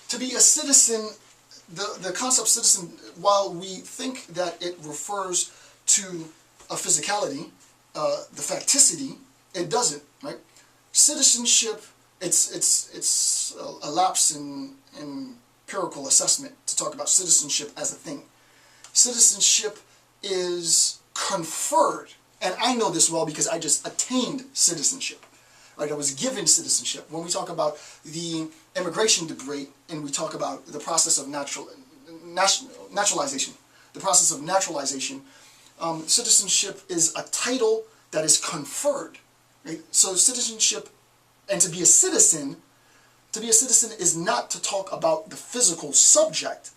To be a citizen, the concept citizen, while we think that it refers to a physicality, the facticity, it doesn't, right? Citizenship, it's a lapse in empirical assessment to talk about citizenship as a thing. Citizenship is conferred, and I know this well because I just attained citizenship. Right, I was given citizenship. When we talk about the immigration debate and we talk about the process of naturalization, citizenship is a title that is conferred. Right? So citizenship, and to be a citizen is not to talk about the physical subject.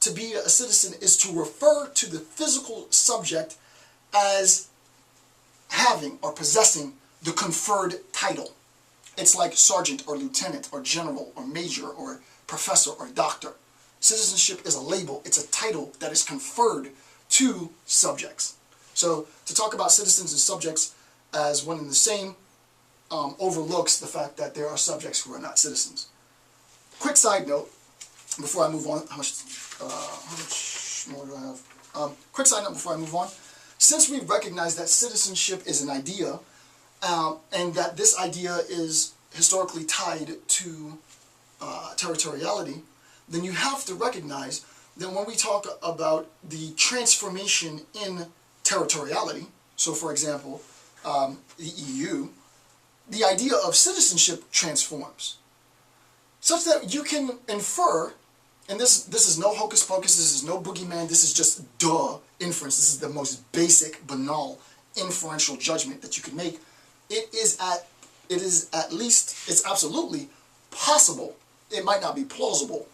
To be a citizen is to refer to the physical subject as having or possessing the conferred title. It's like sergeant or lieutenant or general or major or professor or doctor. Citizenship is a label. It's a title that is conferred to subjects. So to talk about citizens and subjects as one and the same overlooks the fact that there are subjects who are not citizens. Quick side note before I move on. How much more do I have? Quick side note before I move on. Since we recognize that citizenship is an idea, and that this idea is historically tied to territoriality, then you have to recognize that when we talk about the transformation in territoriality, so for example, the EU, the idea of citizenship transforms, such that you can infer, and this is no hocus pocus, this is no boogeyman, this is just inference, this is the most basic, banal, inferential judgment that you can make. It is absolutely possible, it might not be plausible,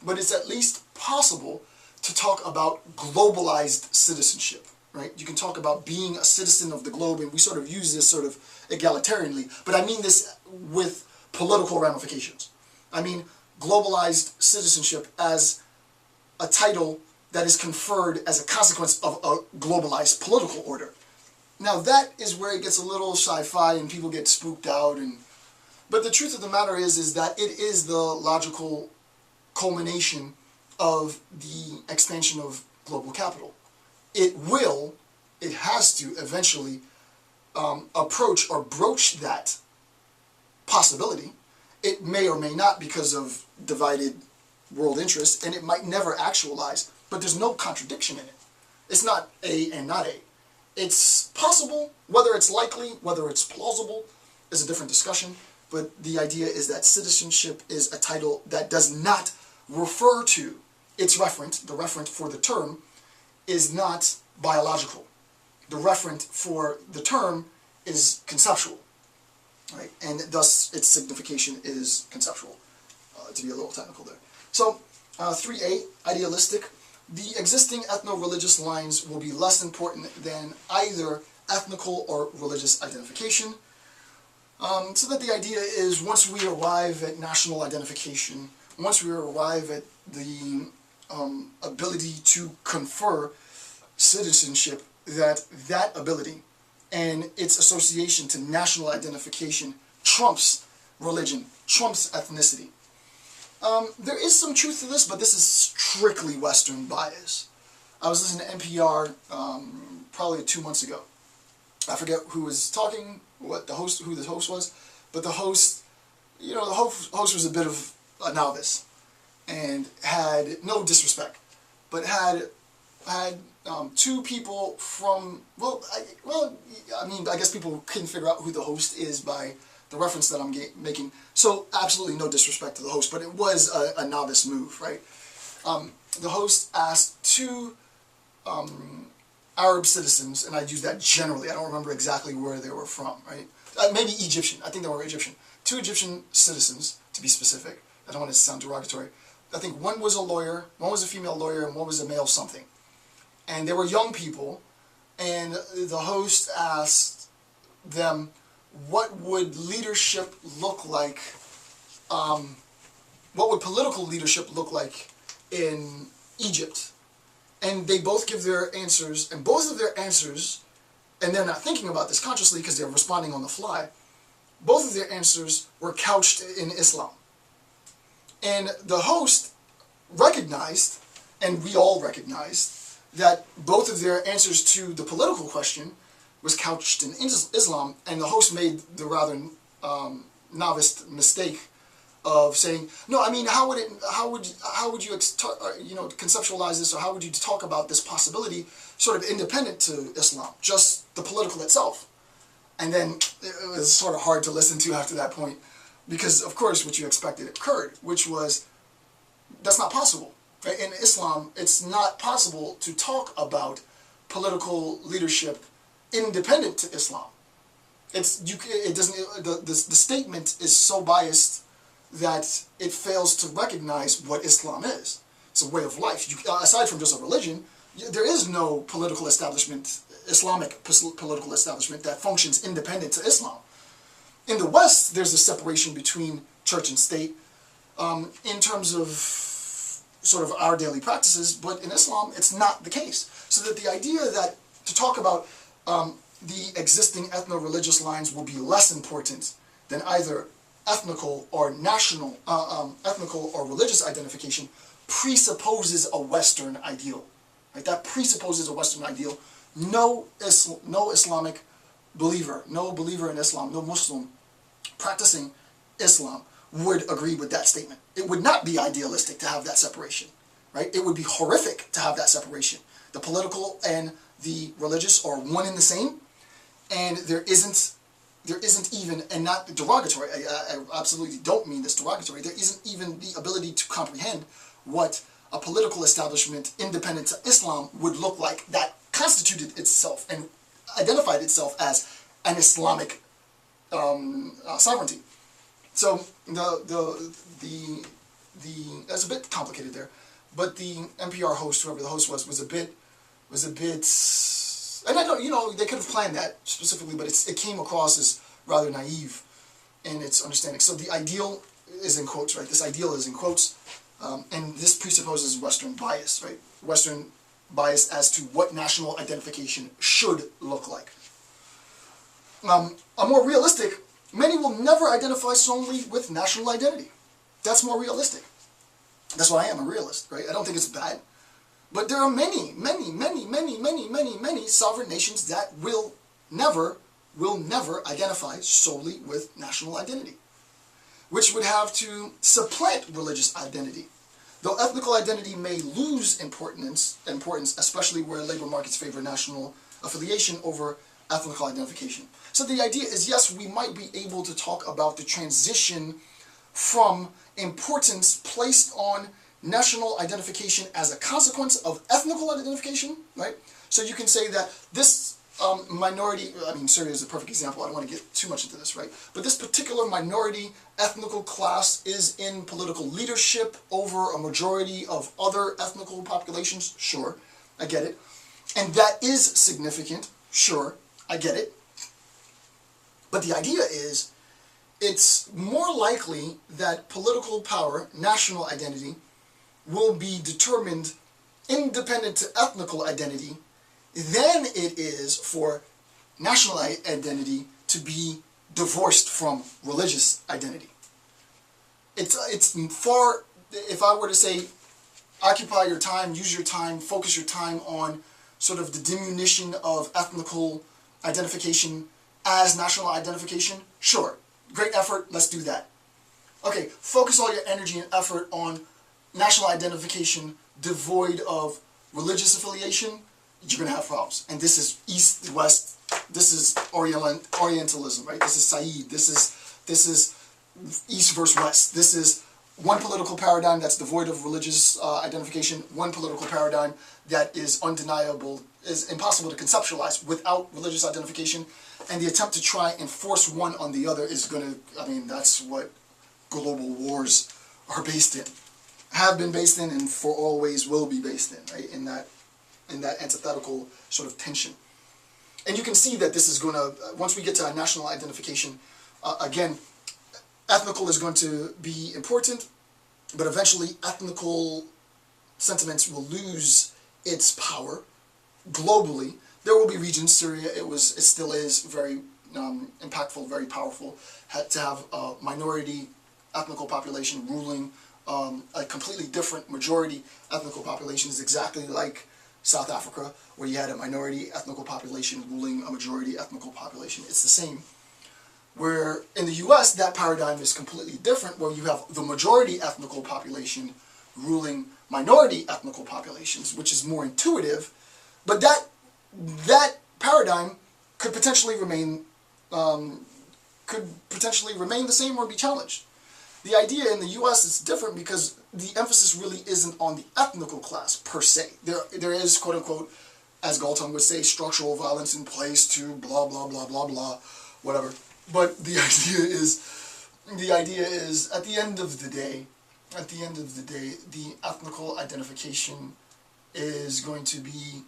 but it's at least possible to talk about globalized citizenship, right? You can talk about being a citizen of the globe, and we sort of use this sort of egalitarianly, but I mean this with political ramifications. I mean globalized citizenship as a title that is conferred as a consequence of a globalized political order. Now that is where it gets a little sci-fi and people get spooked out, but the truth of the matter is that it is the logical culmination of the expansion of global capital. It has to eventually approach or broach that possibility. It may or may not because of divided world interests, and it might never actualize, but there's no contradiction in it. It's not A and not A. It's possible, whether it's likely, whether it's plausible, is a different discussion, but the idea is that citizenship is a title that does not refer to its referent. The referent for the term is not biological. The referent for the term is conceptual, right? And thus its signification is conceptual, to be a little technical there. So 3A, idealistic. The existing ethno-religious lines will be less important than either ethnical or religious identification. So that the idea is once we arrive at national identification, once we arrive at the ability to confer citizenship, that ability and its association to national identification trumps religion, trumps ethnicity. There is some truth to this, but this is strictly Western bias. I was listening to NPR probably 2 months ago. I forget who was talking, who the host was, but the host, the host was a bit of a novice and had no disrespect, but had had two people from, I guess people couldn't figure out who the host is by the reference that I'm making. So absolutely no disrespect to the host, but it was a novice move, right? The host asked two Arab citizens, and I use that generally. I don't remember exactly where they were from, right? Maybe Egyptian. I think they were Egyptian. Two Egyptian citizens, to be specific. I don't want it to sound derogatory. I think one was a lawyer, one was a female lawyer, and one was a male something. And they were young people, and the host asked them, what would leadership look like, what would political leadership look like in Egypt? And they both give their answers, and both of their answers, and they're not thinking about this consciously because they're responding on the fly, both of their answers were couched in Islam. And the host recognized, and we all recognized, that both of their answers to the political question was couched in Islam, and the host made the rather novice mistake of saying, no, I mean, how would you conceptualize this, or how would you talk about this possibility sort of independent to Islam, just the political itself? And then it was sort of hard to listen to after that point, because of course what you expected occurred, which was, that's not possible. Right? In Islam, it's not possible to talk about political leadership independent to Islam. The statement is so biased that it fails to recognize what Islam is. It's a way of life. Aside from just a religion, there is no political establishment, Islamic political establishment, that functions independent to Islam. In the West, there's a separation between church and state in terms of sort of our daily practices, but in Islam, it's not the case. So that the idea that to talk about the existing ethno-religious lines will be less important than either ethnical or national, ethnical or religious identification presupposes a Western ideal. Right? That presupposes a Western ideal. No Islamic believer, no believer in Islam, no Muslim practicing Islam would agree with that statement. It would not be idealistic to have that separation. Right? It would be horrific to have that separation. The political and the religious are one and the same, and there isn't even, and not derogatory, I absolutely don't mean this derogatory, there isn't even the ability to comprehend what a political establishment independent to Islam would look like that constituted itself and identified itself as an Islamic sovereignty. So that's a bit complicated there, but the NPR host, whoever the host was a bit, and I don't, they could have planned that specifically, but it came across as rather naive in its understanding. So the ideal is in quotes, right? This ideal is in quotes, and this presupposes Western bias, right? Western bias as to what national identification should look like. A more realistic, many will never identify solely with national identity. That's more realistic. That's why I am a realist, right? I don't think it's bad. But there are many sovereign nations that will never identify solely with national identity, which would have to supplant religious identity. Though ethnical identity may lose importance, especially where labor markets favor national affiliation over ethnical identification. So the idea is, yes, we might be able to talk about the transition from importance placed on national identification as a consequence of ethnical identification, right? So you can say that this minority, I mean, Syria is a perfect example, I don't want to get too much into this, right? But this particular minority ethnical class is in political leadership over a majority of other ethnical populations, sure, I get it. And that is significant, sure, I get it. But the idea is, it's more likely that political power, national identity, will be determined independent to ethnical identity than it is for national identity to be divorced from religious identity. It's far, if I were to say, occupy your time, use your time, focus your time on sort of the diminution of ethnical identification as national identification, sure, great effort, let's do that. Okay, focus all your energy and effort on national identification devoid of religious affiliation, you're going to have problems. And this is East, West, this is Orientalism, right? This is Said, this is East versus West. This is one political paradigm that's devoid of religious identification, one political paradigm that is undeniable, is impossible to conceptualize without religious identification, and the attempt to try and force one on the other is going to, I mean, that's what global wars are based in, have been based in, and for always will be based in, right? In that antithetical sort of tension. And you can see that this is going to, once we get to national identification, again, ethnical is going to be important, but eventually ethnical sentiments will lose its power globally. There will be regions, Syria, it still is very impactful, very powerful, had to have a minority ethnical population ruling a completely different majority ethnical population. Is exactly like South Africa, where you had a minority ethnical population ruling a majority ethnical population. It's the same. Where in the US, that paradigm is completely different, where you have the majority ethnical population ruling minority ethnical populations, which is more intuitive, but that paradigm could potentially remain the same or be challenged. The idea in the US is different because the emphasis really isn't on the ethnical class per se. There is, quote unquote, as Galton would say, structural violence in place to blah blah blah blah blah, whatever. But the idea is at the end of the day, the ethnical identification is going to be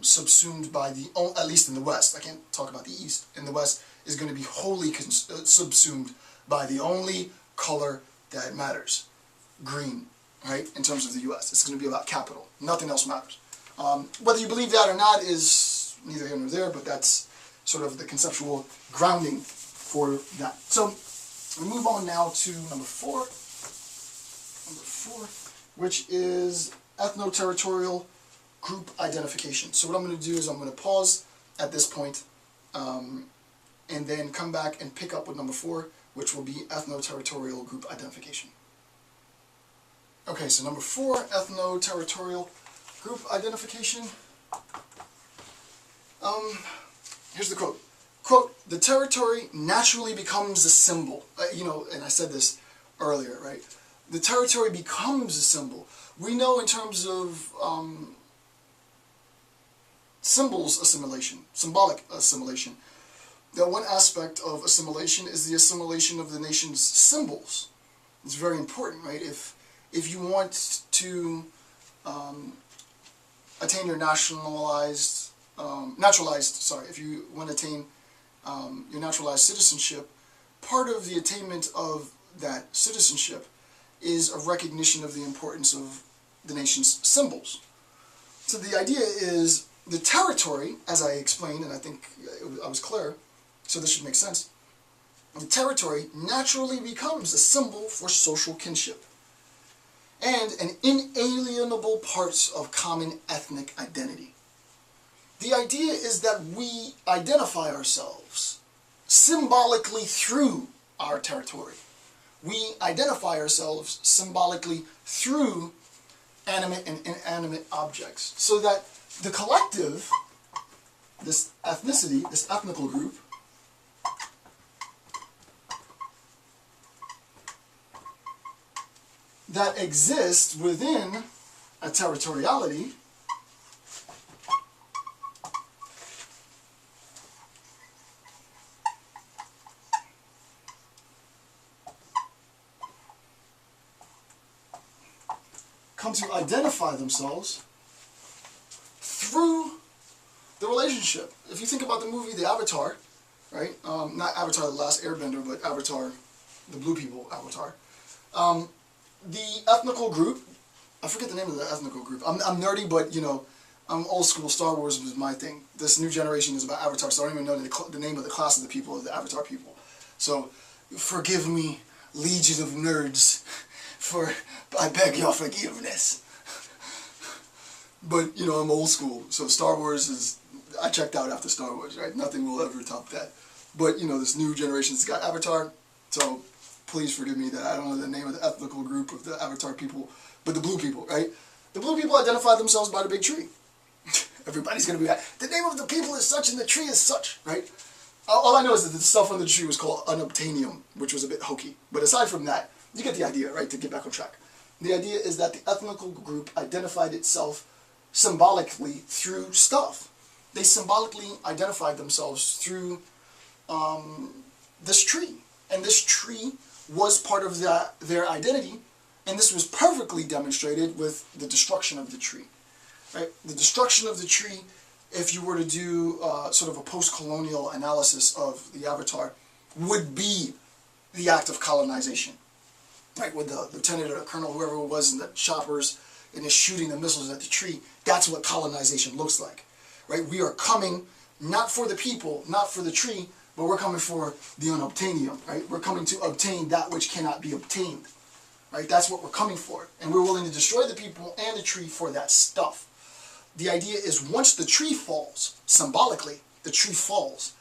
subsumed by at least in the West, I can't talk about the East, in the West, is going to be wholly subsumed by the only color that matters, green, right, in terms of the US. It's going to be about capital. Nothing else matters. Whether you believe that or not is neither here nor there, but that's sort of the conceptual grounding for that. So we move on now to number four, which is ethno-territorial group identification. So what I'm going to do is I'm going to pause at this point, and then come back and pick up with number 4, which will be ethno-territorial group identification. Okay, so number 4, ethno-territorial group identification. Here's the quote. Quote, "The territory naturally becomes a symbol." And I said this earlier, right? The territory becomes a symbol. We know in terms of symbols assimilation, symbolic assimilation, that one aspect of assimilation is the assimilation of the nation's symbols. It's very important, right? If you want to attain your if you want to attain your naturalized citizenship, part of the attainment of that citizenship is a recognition of the importance of the nation's symbols. So the idea is the territory, as I explained, and I think I was clear, so this should make sense. The territory naturally becomes a symbol for social kinship and an inalienable part of common ethnic identity. The idea is that we identify ourselves symbolically through our territory. We identify ourselves symbolically through animate and inanimate objects, so that the collective, this ethnicity, this ethnical group, that exists within a territoriality come to identify themselves through the relationship. If you think about the movie The Avatar, right? Not Avatar The Last Airbender, but Avatar, the Blue People Avatar. The ethnical group, I forget the name of the ethnical group. I'm nerdy, but I'm old school. Star Wars was my thing. This new generation is about Avatar, so I don't even know the name of the class of the people, of the Avatar people. So forgive me, legion of nerds, for I beg your forgiveness. But I'm old school, so Star Wars is, I checked out after Star Wars, right? Nothing will ever top that. But this new generation's got Avatar, so please forgive me that I don't know the name of the ethnical group of the Avatar people, but the blue people, right? The blue people identify themselves by the big tree. Everybody's going to be like, the name of the people is such and the tree is such, right? All I know is that the stuff on the tree was called unobtainium, which was a bit hokey. But aside from that, you get the idea, right, to get back on track. The idea is that the ethnical group identified itself symbolically through stuff. They symbolically identified themselves through this tree. And this tree was part of their identity, and this was perfectly demonstrated with the destruction of the tree. Right? The destruction of the tree, if you were to do sort of a post-colonial analysis of the avatar, would be the act of colonization. Right? With the lieutenant or the colonel, whoever it was, and the choppers, and is shooting the missiles at the tree, that's what colonization looks like. Right? We are coming not for the people, not for the tree, but we're coming for the unobtainium. Right? We're coming to obtain that which cannot be obtained. Right? That's what we're coming for. And we're willing to destroy the people and the tree for that stuff. The idea is once the tree falls, symbolically, the tree falls.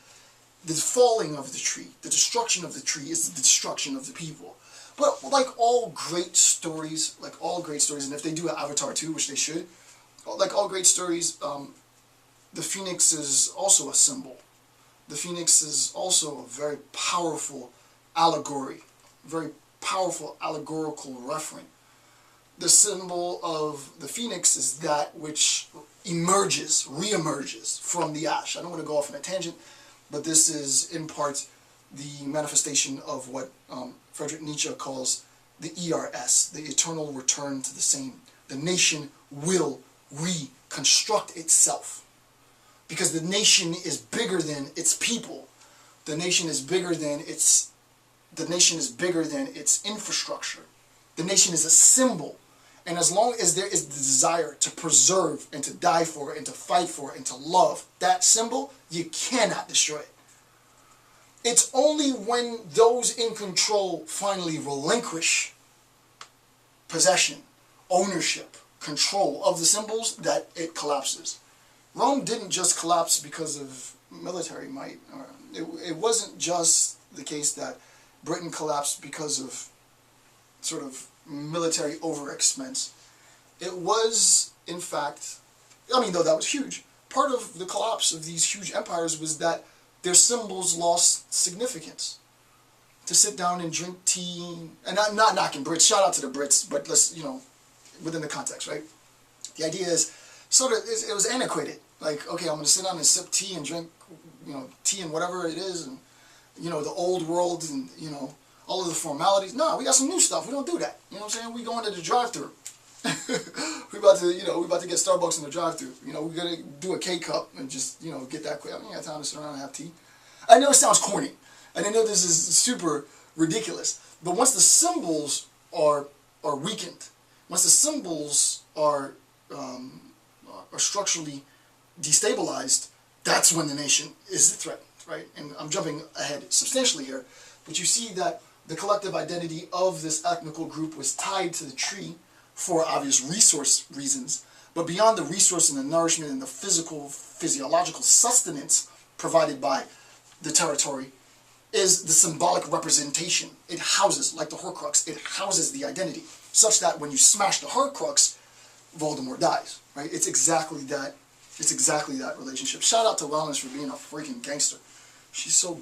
The falling of the tree, the destruction of the tree is the destruction of the people. But like all great stories, and if they do an Avatar 2, which they should, like all great stories, the phoenix is also a symbol. The phoenix is also a very powerful allegory, very powerful allegorical referent. The symbol of the phoenix is that which emerges, re-emerges from the ash. I don't want to go off on a tangent, but this is in part the manifestation of what Friedrich Nietzsche calls the ERS, the eternal return to the same. The nation will reconstruct itself because the nation is bigger than its people. The nation is bigger than its infrastructure. The nation is a symbol. And as long as there is the desire to preserve and to die for it and to fight for it and to love that symbol, you cannot destroy it. It's only when those in control finally relinquish possession, ownership, control of the symbols that it collapses. Rome didn't just collapse because of military might. It wasn't just the case that Britain collapsed because of sort of military overexpense. It was, in fact, I mean, though that was huge, part of the collapse of these huge empires was that their symbols lost significance. To sit down and drink tea, and I'm not knocking Brits, shout out to the Brits, but let's, within the context, right? The idea is, sort of, it was antiquated. Like, okay, I'm going to sit down and sip tea and drink, tea and whatever it is, and, the old world and, all of the formalities. No, we got some new stuff. We don't do that. You know what I'm saying? We go into the drive-thru. we about to get Starbucks in the drive-thru. We're gonna do a K-cup and just, get that quick. I mean, I got time to sit around and have tea. I know it sounds corny, and I know this is super ridiculous. But once the symbols are weakened, once the symbols are structurally destabilized, that's when the nation is threatened, right? And I'm jumping ahead substantially here, but you see that the collective identity of this ethnical group was tied to the tree for obvious resource reasons, but beyond the resource and the nourishment and the physiological sustenance provided by the territory is the symbolic representation. It houses, like the Horcrux, it houses the identity, such that when you smash the Horcrux, Voldemort dies, right? It's exactly that relationship. Shout out to Wellness for being a freaking gangster. She's so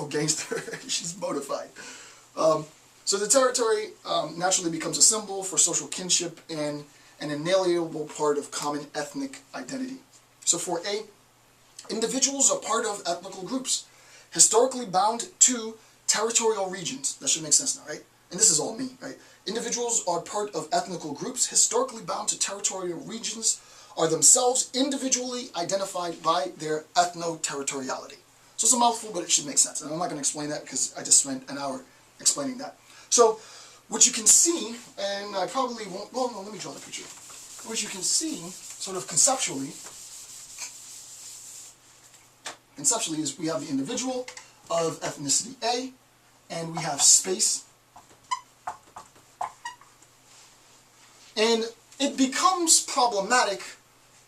gangster. She's modified. So the territory naturally becomes a symbol for social kinship and an inalienable part of common ethnic identity. So for A, individuals are part of ethnical groups, historically bound to territorial regions. That should make sense now, right? And this is all me, right? Individuals are part of ethnical groups, historically bound to territorial regions, are themselves individually identified by their ethno-territoriality. So it's a mouthful, but it should make sense. And I'm not going to explain that because I just spent an hour explaining that. So what you can see, and I probably won't, well, no, let me draw the picture. What you can see, sort of conceptually is we have the individual of ethnicity A, and we have space. And it becomes problematic,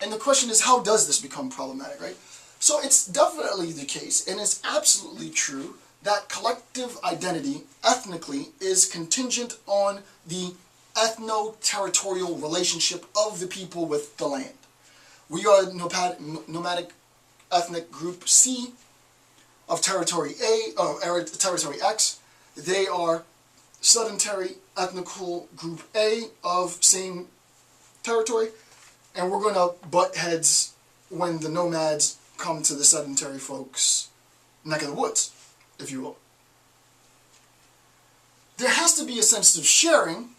and the question is, how does this become problematic, right? So it's definitely the case, and it's absolutely true, that collective identity, ethnically, is contingent on the ethno-territorial relationship of the people with the land. We are nomadic ethnic group C of territory A, or territory X. They are sedentary ethnical group A of same territory, and we're going to butt heads when the nomads come to the sedentary folks' neck of the woods, if you will. There has to be a sense of sharing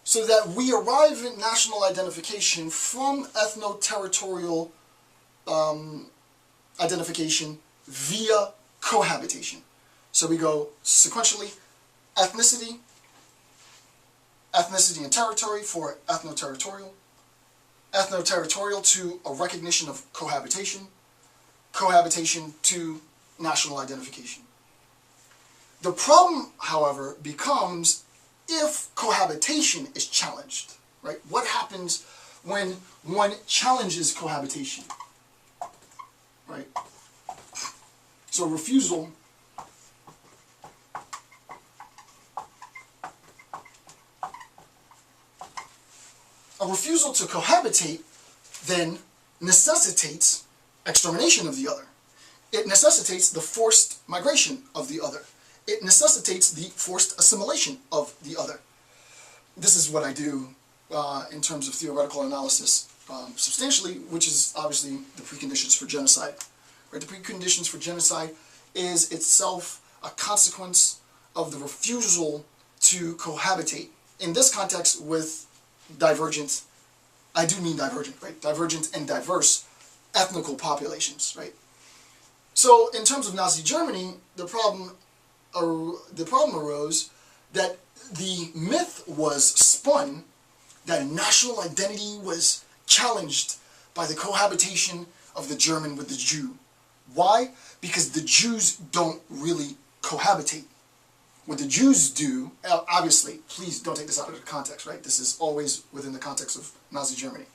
so that we arrive at national identification from ethno-territorial identification via cohabitation. So we go sequentially: ethnicity, ethnicity and territory for ethno-territorial, ethno-territorial to a recognition of cohabitation, cohabitation to national identification. The problem, however, becomes if cohabitation is challenged, right? What happens when one challenges cohabitation, right? So refusal to cohabitate then necessitates extermination of the other. It necessitates the forced migration of the other. It necessitates the forced assimilation of the other. This is what I do in terms of theoretical analysis substantially, which is obviously the preconditions for genocide. Right? The preconditions for genocide is itself a consequence of the refusal to cohabitate. In this context with divergent, I do mean divergent, right? Divergent and diverse ethnical populations, right? So in terms of Nazi Germany, the problem arose that the myth was spun that national identity was challenged by the cohabitation of the German with the Jew. Why? Because the Jews don't really cohabitate. What the Jews do, obviously, please don't take this out of the context, right? This is always within the context of Nazi Germany.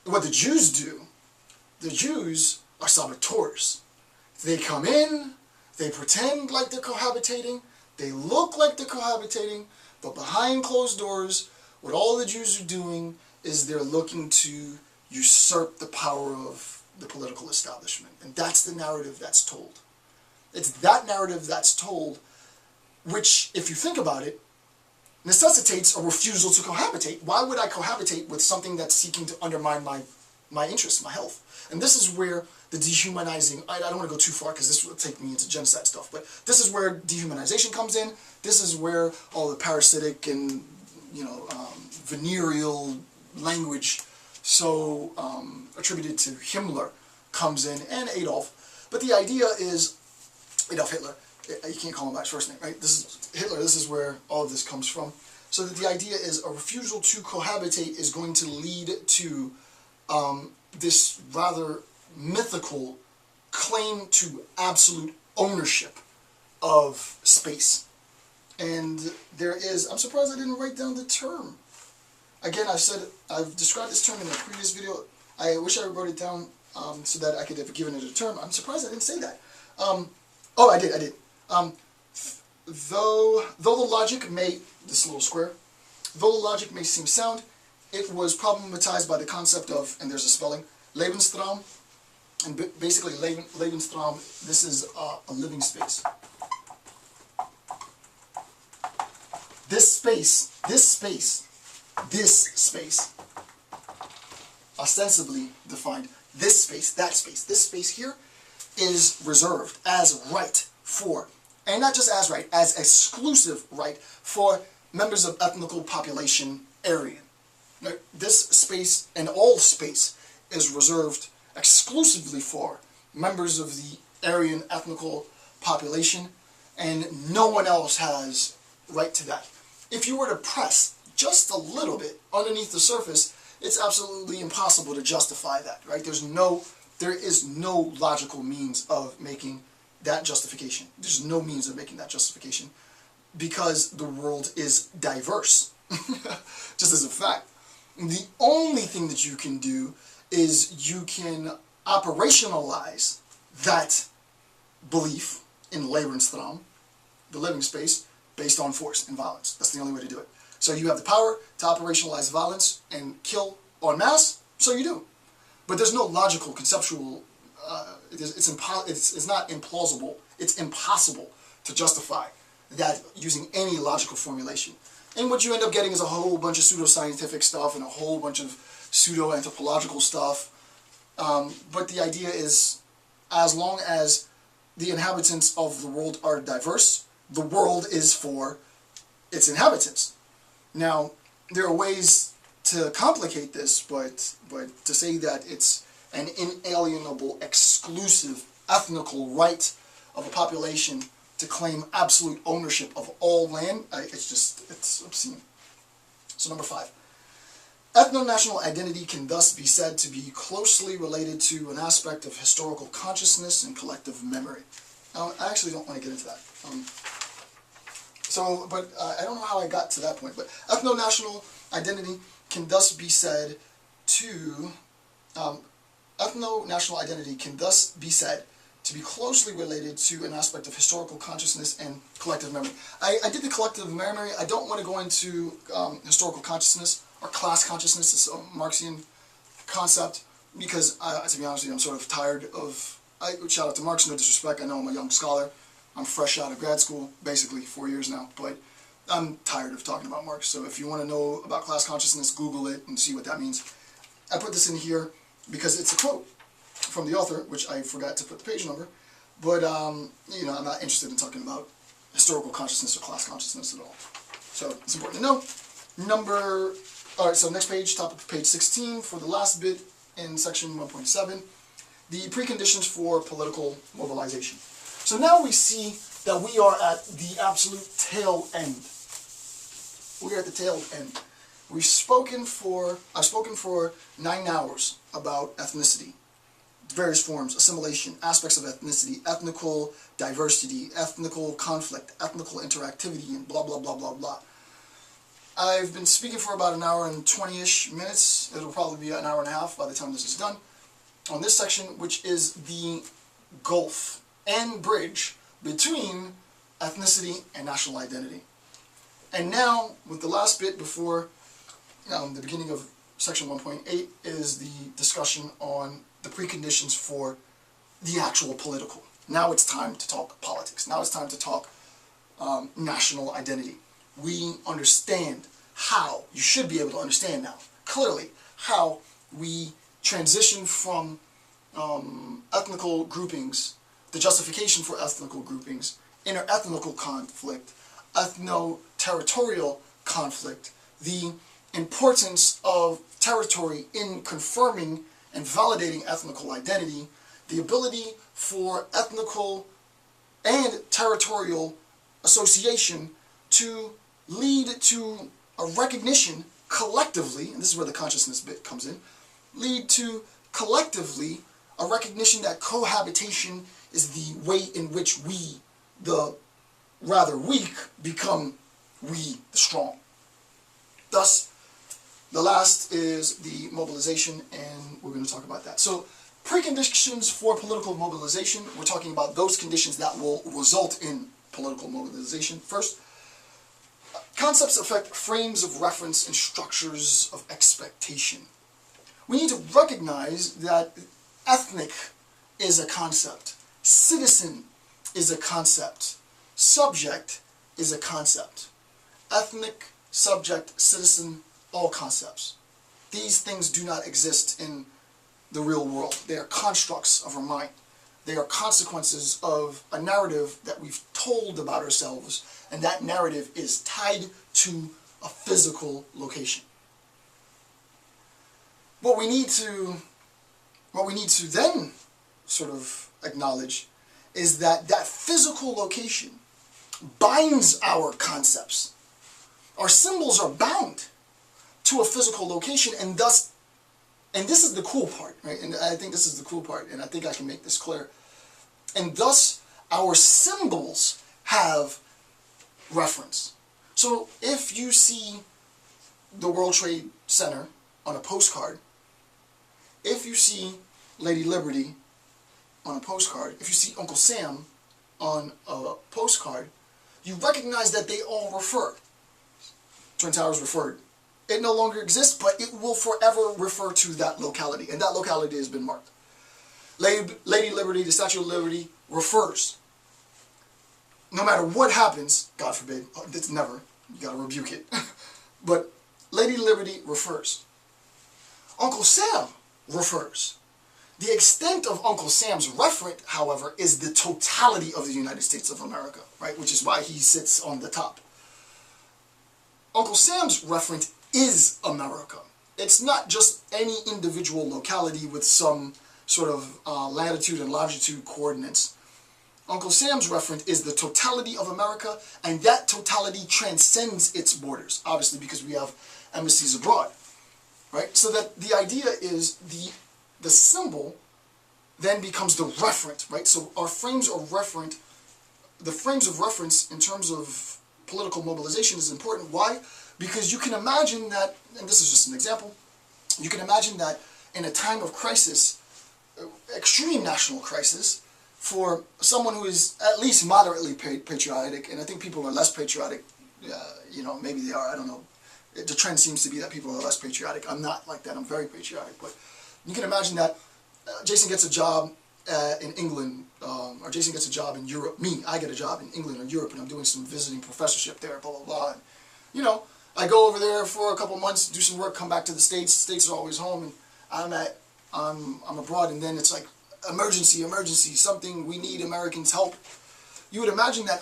What the Jews do, the Jews are saboteurs. They come in, they pretend like they're cohabitating, they look like they're cohabitating, but behind closed doors, what all the Jews are doing is they're looking to usurp the power of the political establishment. And that's the narrative that's told. It's that narrative that's told, which, if you think about it, necessitates a refusal to cohabitate. Why would I cohabitate with something that's seeking to undermine my interests, my health? And this is where the dehumanizing, I don't want to go too far because this will take me into genocide stuff, but this is where dehumanization comes in. This is where all the parasitic and, venereal language so attributed to Himmler comes in, and Adolf. But the idea is, Adolf Hitler, you can't call him by his first name, right? This is Hitler, this is where all of this comes from. So that the idea is a refusal to cohabitate is going to lead to this rather mythical claim to absolute ownership of space. And there is, I'm surprised I didn't write down the term. Again, I've described this term in a previous video. I wish I wrote it down so that I could have given it a term. I'm surprised I didn't say that. Oh, I did. Though the logic may, this little square, though the logic may seem sound, it was problematized by the concept of, and there's a spelling, Lebensraum. And basically, Lebensraum, this is a living space. This space, ostensibly defined, this space here is reserved as right for, and not just as right, as exclusive right for members of ethnical population Aryan. Now, this space and all space is reserved exclusively for members of the Aryan ethnical population, and no one else has right to that. If you were to press just a little bit underneath the surface, it's absolutely impossible to justify that, right? There is no logical means of making that justification. There's no means of making that justification because the world is diverse, just as a fact. The only thing that you can do is you can operationalize that belief in Lebensraum, the living space, based on force and violence. That's the only way to do it. So you have the power to operationalize violence and kill en masse, so you do. But there's no logical, conceptual, it's not implausible, it's impossible to justify that using any logical formulation. And what you end up getting is a whole bunch of pseudoscientific stuff and a whole bunch of pseudo-anthropological stuff. But the idea is, as long as the inhabitants of the world are diverse, the world is for its inhabitants. Now, there are ways to complicate this, but to say that it's an inalienable, exclusive, ethnical right of a population to claim absolute ownership of all land, it's obscene. So number 5. Ethno-national identity can thus be said to be closely related to an aspect of historical consciousness and collective memory. Now, I actually don't want to get into that. I don't know how I got to that point, but ethno-national identity can thus be said to be closely related to an aspect of historical consciousness and collective memory. I did the collective memory. I don't want to go into historical consciousness or class consciousness. It's a Marxian concept because, to be honest with you, I'm sort of tired of... shout out to Marx, no disrespect. I know I'm a young scholar. I'm fresh out of grad school, basically 4 years now, but I'm tired of talking about Marx. So if you want to know about class consciousness, Google it and see what that means. I put this in here because it's a quote from the author, which I forgot to put the page number, but you know, I'm not interested in talking about historical consciousness or class consciousness at all. So it's important to know. Alright, so next page, top of page 16, for the last bit in section 1.7, the preconditions for political mobilization. So now we see that we are at the absolute tail end. We are at the tail end. I've spoken for 9 hours about ethnicity, various forms, assimilation, aspects of ethnicity, ethnical diversity, ethnical conflict, ethnical interactivity, and blah, blah, blah, blah, blah. I've been speaking for about an hour and 20-ish minutes. It'll probably be an hour and a half by the time this is done, on this section, which is the gulf and bridge between ethnicity and national identity. And now, with the last bit before the beginning of section 1.8 is the discussion on the preconditions for the actual political. Now it's time to talk politics. Now it's time to talk national identity. We understand how, you should be able to understand now, clearly, how we transition from ethnical groupings, the justification for ethnical groupings, inter-ethnical conflict, ethno-territorial conflict, the importance of territory in confirming and validating ethnical identity, the ability for ethnical and territorial association to lead to a recognition collectively, and this is where the consciousness bit comes in, lead to collectively a recognition that cohabitation is the way in which we, the rather weak, become we, the strong. Thus, the last is the mobilization, and we're going to talk about that. So, preconditions for political mobilization, we're talking about those conditions that will result in political mobilization. First, concepts affect frames of reference and structures of expectation. We need to recognize that ethnic is a concept, citizen is a concept, subject is a concept. Ethnic, subject, citizen, all concepts. These things do not exist in the real world. They are constructs of our mind. They are consequences of a narrative that we've told about ourselves, and that narrative is tied to a physical location. What we need to then sort of acknowledge is that that physical location binds our concepts. Our symbols are bound to a physical location, and thus, and this is the cool part, right? And I think this is the cool part, and I think I can make this clear. And thus, our symbols have reference. So if you see the World Trade Center on a postcard, if you see Lady Liberty on a postcard, if you see Uncle Sam on a postcard, you recognize that they all refer Twin Towers referred. It no longer exists, but it will forever refer to that locality, and that locality has been marked. Lady Liberty, the Statue of Liberty, refers. No matter what happens, God forbid, it's never, you gotta rebuke it, but Lady Liberty refers. Uncle Sam refers. The extent of Uncle Sam's referent, however, is the totality of the United States of America, right? Which is why he sits on the top. Uncle Sam's referent is America. It's not just any individual locality with some sort of latitude and longitude coordinates. Uncle Sam's referent is the totality of America, and that totality transcends its borders, obviously because we have embassies abroad, right? So that the idea is the symbol then becomes the referent, right? So our frames of referent, the frames of reference in terms of political mobilization is important. Why? Because you can imagine that, and this is just an example, you can imagine that in a time of crisis, extreme national crisis, for someone who is at least moderately patriotic, and I think people are less patriotic, you know, maybe they are, I don't know. The trend seems to be that people are less patriotic. I'm not like that, I'm very patriotic, but you can imagine that Jason gets a job in England, or Jason gets a job in Europe. I get a job in England or Europe, and I'm doing some visiting professorship there, blah, blah, blah. And, you know, I go over there for a couple months, do some work, come back to the States. States are always home, and I'm abroad, and then it's like, emergency, something, we need Americans' help. You would imagine that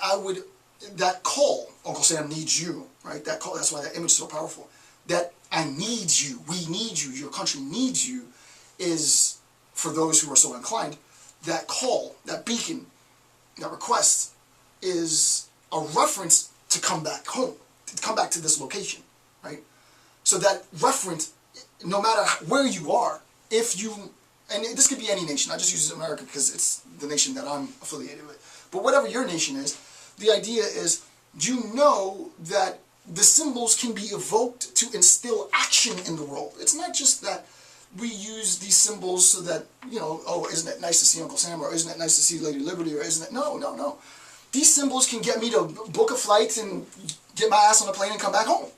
that call, Uncle Sam needs you, right? That call, that's why that image is so powerful. That I need you, we need you, your country needs you, is, for those who are so inclined, that call, that beacon, that request is a reference to come back home, to come back to this location, right? So that reference, no matter where you are, if you, and this could be any nation, I just use America because it's the nation that I'm affiliated with, but whatever your nation is, the idea is, you know that the symbols can be evoked to instill action in the world. It's not just that we use these symbols so that, you know, oh, isn't it nice to see Uncle Sam, or isn't it nice to see Lady Liberty, or isn't it, no. These symbols can get me to book a flight and get my ass on a plane and come back home.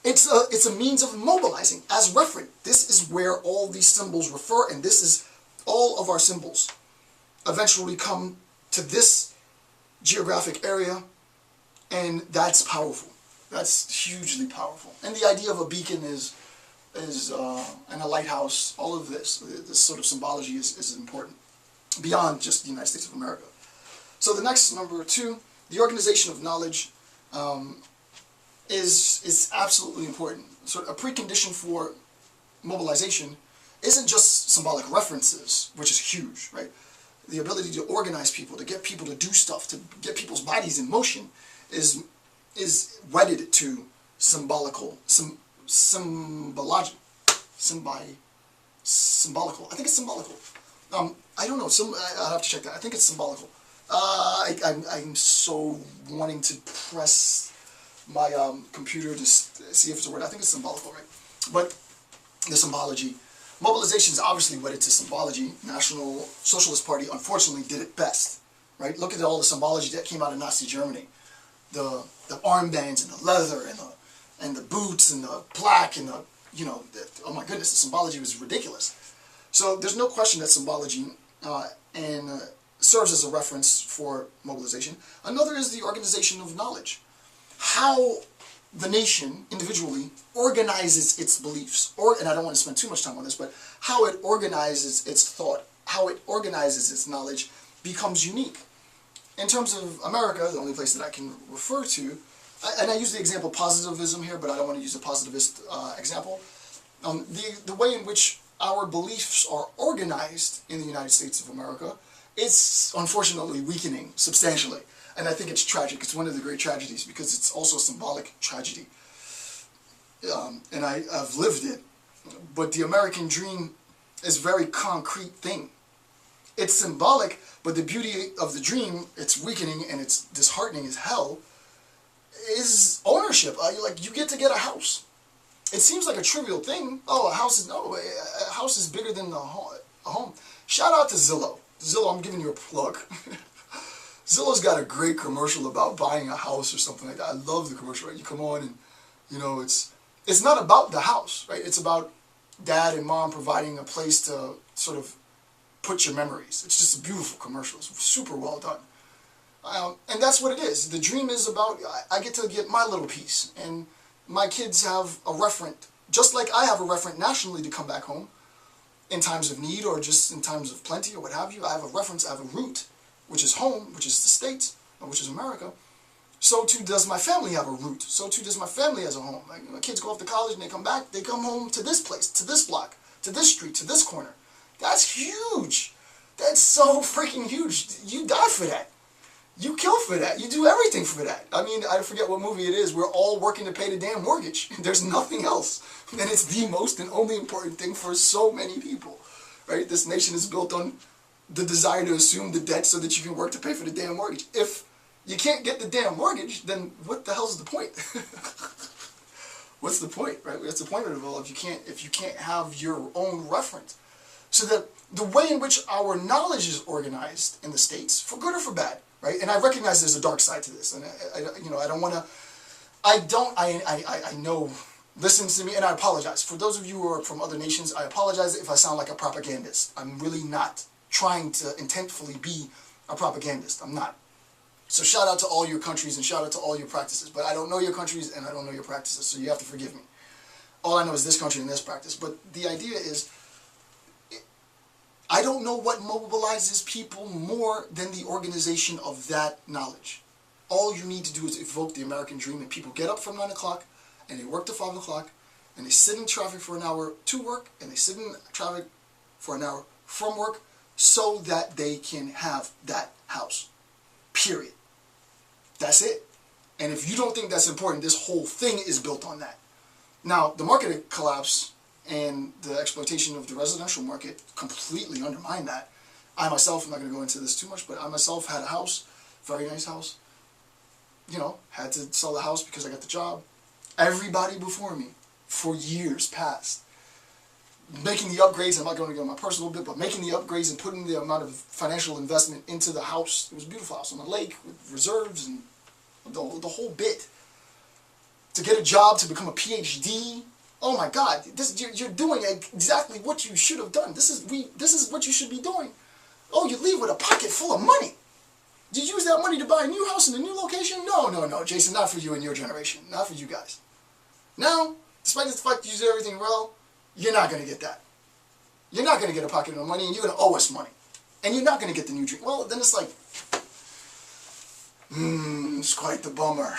It's a means of mobilizing as referent. This is where all these symbols refer, and this is all of our symbols eventually come to this geographic area, and that's powerful. That's hugely powerful. And the idea of a beacon and a lighthouse, all of this sort of symbology is important beyond just the United States of America. So the next, number 2, the organization of knowledge is absolutely important. So a precondition for mobilization isn't just symbolic references, which is huge, right? The ability to organize people, to get people to do stuff, to get people's bodies in motion is wedded to symbolical. Symbolical. I think it's symbolical. I don't know. I'll have to check that. I think it's symbolical. I'm so wanting to press my computer to see if it's a word. I think it's symbolical, right? But the symbology. Mobilization is obviously wedded to symbology. National Socialist Party, unfortunately, did it best, right? Look at all the symbology that came out of Nazi Germany. The armbands and the leather and the boots and the plaque and the, you know, oh my goodness, the symbology was ridiculous. So there's no question that symbology serves as a reference for mobilization. Another is the organization of knowledge. How the nation, individually, organizes its beliefs, and I don't want to spend too much time on this, but how it organizes its thought, how it organizes its knowledge becomes unique. In terms of America, the only place that I can refer to, and I use the example positivism here, but I don't want to use a positivist example, the way in which our beliefs are organized in the United States of America, it's unfortunately weakening substantially. And I think it's tragic. It's one of the great tragedies because it's also a symbolic tragedy. And I've lived it. But the American dream is a very concrete thing. It's symbolic, but the beauty of the dream, it's weakening and it's disheartening as hell, is ownership. Like, you get to get a house. It seems like a trivial thing. Oh, a house is bigger than a home. Shout out to Zillow. Zillow, I'm giving you a plug. Zillow's got a great commercial about buying a house or something like that. I love the commercial, right? You come on and, you know, it's not about the house, right? It's about dad and mom providing a place to sort of put your memories. It's just a beautiful commercial. It's super well done. And that's what it is. The dream is about, I get to get my little piece. And my kids have a referent, just like I have a referent nationally to come back home in times of need or just in times of plenty or what have you. I have a reference, I have a root, which is home, which is the States, which is America. So too does my family have a root. So too does my family has a home. Like, my kids go off to college and they come back, they come home to this place, to this block, to this street, to this corner. That's huge. That's so freaking huge. You die for that. You kill for that. You do everything for that. I mean, I forget what movie it is. We're all working to pay the damn mortgage. There's nothing else. And it's the most and only important thing for so many people. Right? This nation is built on the desire to assume the debt so that you can work to pay for the damn mortgage. If you can't get the damn mortgage, then what the hell's the point? What's the point, right? That's the point of it all. If you can't have your own reference. So that the way in which our knowledge is organized in the States, for good or for bad, right? And I recognize there's a dark side to this, and I don't want to. I know. Listen to me, and I apologize for those of you who are from other nations. I apologize if I sound like a propagandist. I'm really not trying to intentfully be a propagandist. I'm not. So shout out to all your countries and shout out to all your practices. But I don't know your countries and I don't know your practices, so you have to forgive me. All I know is this country and this practice. But the idea is, I don't know what mobilizes people more than the organization of that knowledge. All you need to do is evoke the American dream, and people get up from 9 o'clock and they work to 5 o'clock and they sit in traffic for an hour to work and they sit in traffic for an hour from work so that they can have that house. Period. That's it. And if you don't think that's important, this whole thing is built on that. Now, the market collapse and the exploitation of the residential market completely undermine that. I myself, I'm not going to go into this too much, but I myself had a house, very nice house. You know, had to sell the house because I got the job. Everybody before me, for years past, making the upgrades, I'm not going to go into my personal bit, but making the upgrades and putting the amount of financial investment into the house. It was a beautiful house on the lake with reserves and the whole bit. To get a job, to become a PhD. Oh my God, you're doing exactly what you should have done. This is what you should be doing. Oh, you leave with a pocket full of money. Did you use that money to buy a new house in a new location? No, Jason, not for you and your generation. Not for you guys. Now, despite the fact you did everything well, you're not going to get that. You're not going to get a pocket of money, and you're going to owe us money. And you're not going to get the new dream. Well, then it's like, it's quite the bummer.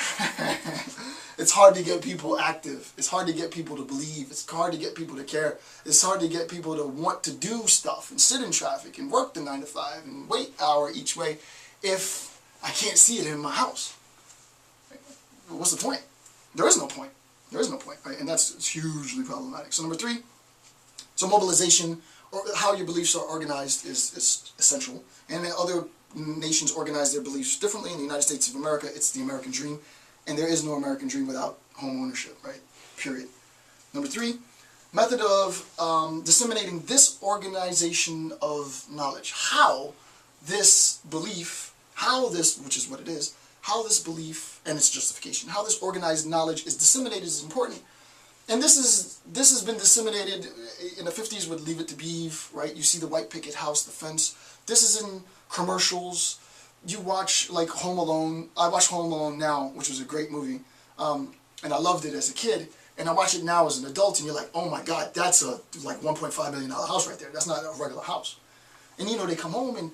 It's hard to get people active. It's hard to get people to believe. It's hard to get people to care. It's hard to get people to want to do stuff and sit in traffic and work the 9 to 5 and wait an hour each way if I can't see it in my house. What's the point? There is no point. There is no point, right? And it's hugely problematic. So number 3, so mobilization, or how your beliefs are organized is essential. And other nations organize their beliefs differently. In the United States of America, it's the American dream. And there is no American dream without home ownership, right? Period. Number 3, method of disseminating this organization of knowledge. How this belief, which is what it is, how this belief and its justification, how this organized knowledge is disseminated is important. And this has been disseminated in the 50s with Leave It to Beaver, right? You see the white picket house, the fence. This is in commercials. You watch like Home Alone. I watch Home Alone now, which was a great movie, and I loved it as a kid. And I watch it now as an adult, and you're like, oh my God, that's a like $1.5 million house right there. That's not a regular house. And you know, they come home, and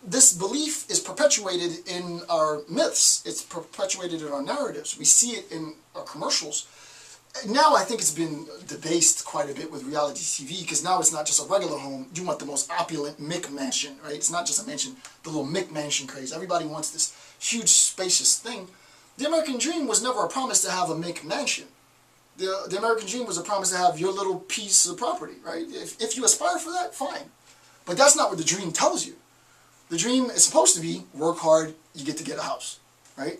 this belief is perpetuated in our myths. It's perpetuated in our narratives. We see it in our commercials. Now I think it's been debased quite a bit with reality TV, because now it's not just a regular home. You want the most opulent Mick mansion, right? It's not just a mansion, the little Mick mansion craze. Everybody wants this huge, spacious thing. The American dream was never a promise to have a Mick mansion. The American dream was a promise to have your little piece of property, right? If you aspire for that, fine. But that's not what the dream tells you. The dream is supposed to be, work hard, you get to get a house, right?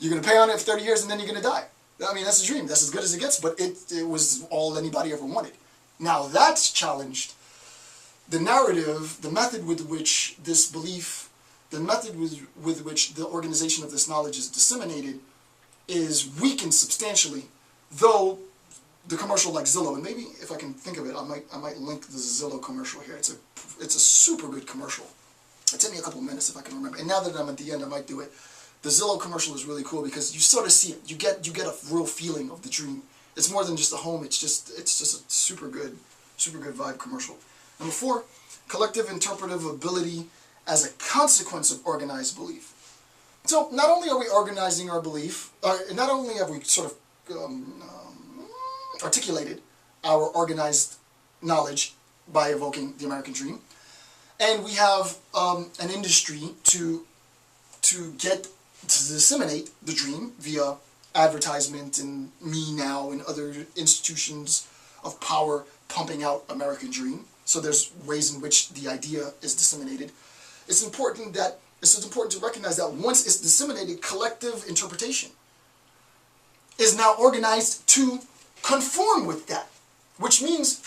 You're going to pay on it for 30 years and then you're going to die. I mean, that's a dream. That's as good as it gets, but it was all anybody ever wanted. Now that's challenged. The narrative, the method with which this belief the method with which the organization of this knowledge is disseminated is weakened substantially, though the commercial like Zillow, and maybe if I can think of it, I might link the Zillow commercial here. It's a super good commercial. It took me a couple of minutes if I can remember. And now that I'm at the end, I might do it. The Zillow commercial is really cool because you sort of see it. You get a real feeling of the dream. It's more than just a home. It's just a super good vibe commercial. Number 4, collective interpretive ability as a consequence of organized belief. So not only are we organizing our belief, not only have we sort of articulated our organized knowledge by evoking the American dream, and we have an industry to disseminate the dream via advertisement and Me Now and other institutions of power pumping out American dream. So there's ways in which the idea is disseminated. It's important to recognize that once it's disseminated, collective interpretation is now organized to conform with that, which means,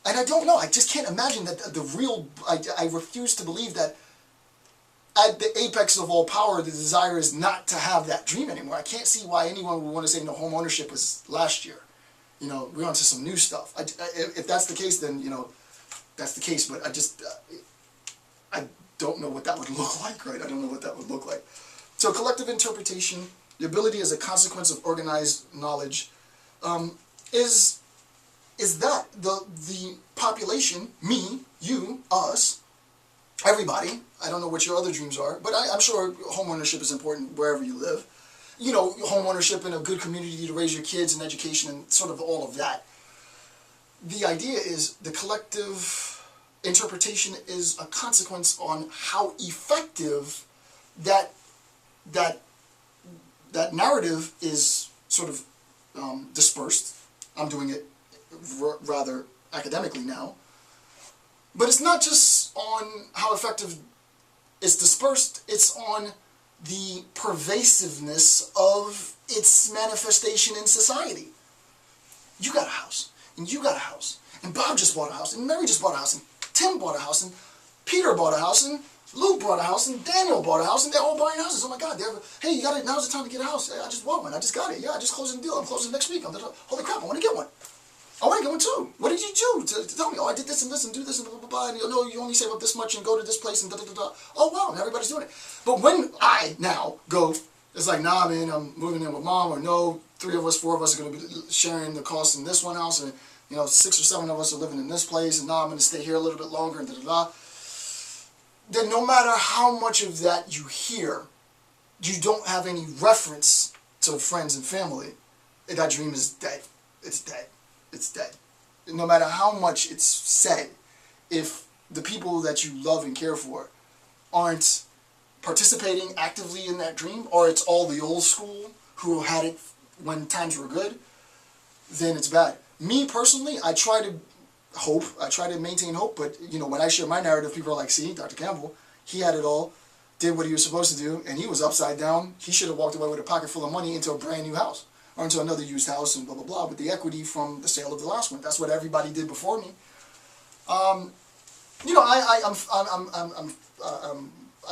and I don't know, I just can't imagine that I refuse to believe that at the apex of all power, the desire is not to have that dream anymore. I can't see why anyone would want to say, no, home ownership was last year. You know, we're on to some new stuff. If that's the case, then, you know, that's the case, but I don't know what that would look like, right? I don't know what that would look like. So collective interpretation, the ability as a consequence of organized knowledge, is that the population, me, you, us, everybody, I don't know what your other dreams are, but I'm sure home ownership is important wherever you live. You know, home ownership in a good community to raise your kids and education and sort of all of that. The idea is the collective interpretation is a consequence on how effective that narrative is sort of dispersed. I'm doing it rather academically now. But it's not just on how effective it's dispersed, it's on the pervasiveness of its manifestation in society. You got a house, and you got a house, and Bob just bought a house, and Mary just bought a house, and Tim bought a house, and Peter bought a house, and Luke bought a house, and Daniel bought a house, and they're all buying houses. Oh my God, hey, you got it, now's the time to get a house. I just bought one, I just got it, yeah, I just closed the deal, I'm closing next week. Holy crap, I want to get one. I want to get one too. What did you do to tell me? Oh, I did this and this and do this and blah, blah, blah, and no, you only save up this much and go to this place and da, da, da, da. Oh, wow, and everybody's doing it. But when I now go, it's like, nah, man, I'm moving in with mom, or no, 3 of us, 4 of us are going to be sharing the cost in this one house, and, you know, 6 or 7 of us are living in this place, and now I'm going to stay here a little bit longer, and da, da, da. Then no matter how much of that you hear, you don't have any reference to friends and family. That dream is dead. It's dead. It's dead. No matter how much it's said, if the people that you love and care for aren't participating actively in that dream, or it's all the old school who had it when times were good, then it's bad. Me personally, I try to maintain hope, but you know, when I share my narrative, people are like, see, Dr. Campbell, he had it all, did what he was supposed to do, and he was upside down. He should have walked away with a pocket full of money into a brand new house, or into another used house, and blah, blah, blah, with the equity from the sale of the last one. That's what everybody did before me. You know, I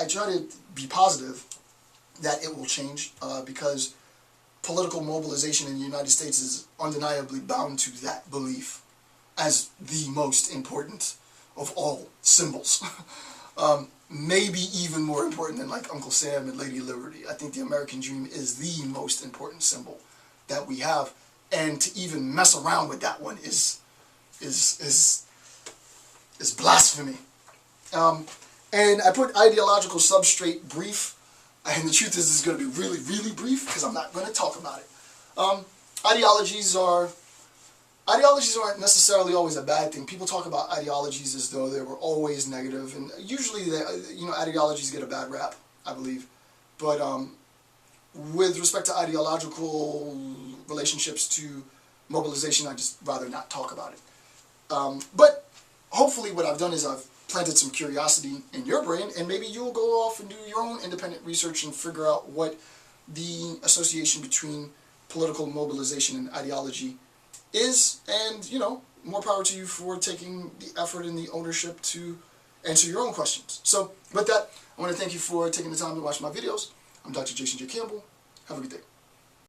try to be positive that it will change, because political mobilization in the United States is undeniably bound to that belief as the most important of all symbols. Maybe even more important than like Uncle Sam and Lady Liberty. I think the American dream is the most important symbol that we have, and to even mess around with that one is blasphemy. And I put ideological substrate brief, and the truth is this is going to be really, really brief because I'm not going to talk about it. Ideologies aren't necessarily always a bad thing. People talk about ideologies as though they were always negative, and usually ideologies get a bad rap, I believe. But with respect to ideological relationships to mobilization, I'd just rather not talk about it. But hopefully what I've done is I've planted some curiosity in your brain, and maybe you'll go off and do your own independent research and figure out what the association between political mobilization and ideology is, and, you know, more power to you for taking the effort and the ownership to answer your own questions. So with that, I want to thank you for taking the time to watch my videos. I'm Dr. Jason J. Campbell. Have a good day.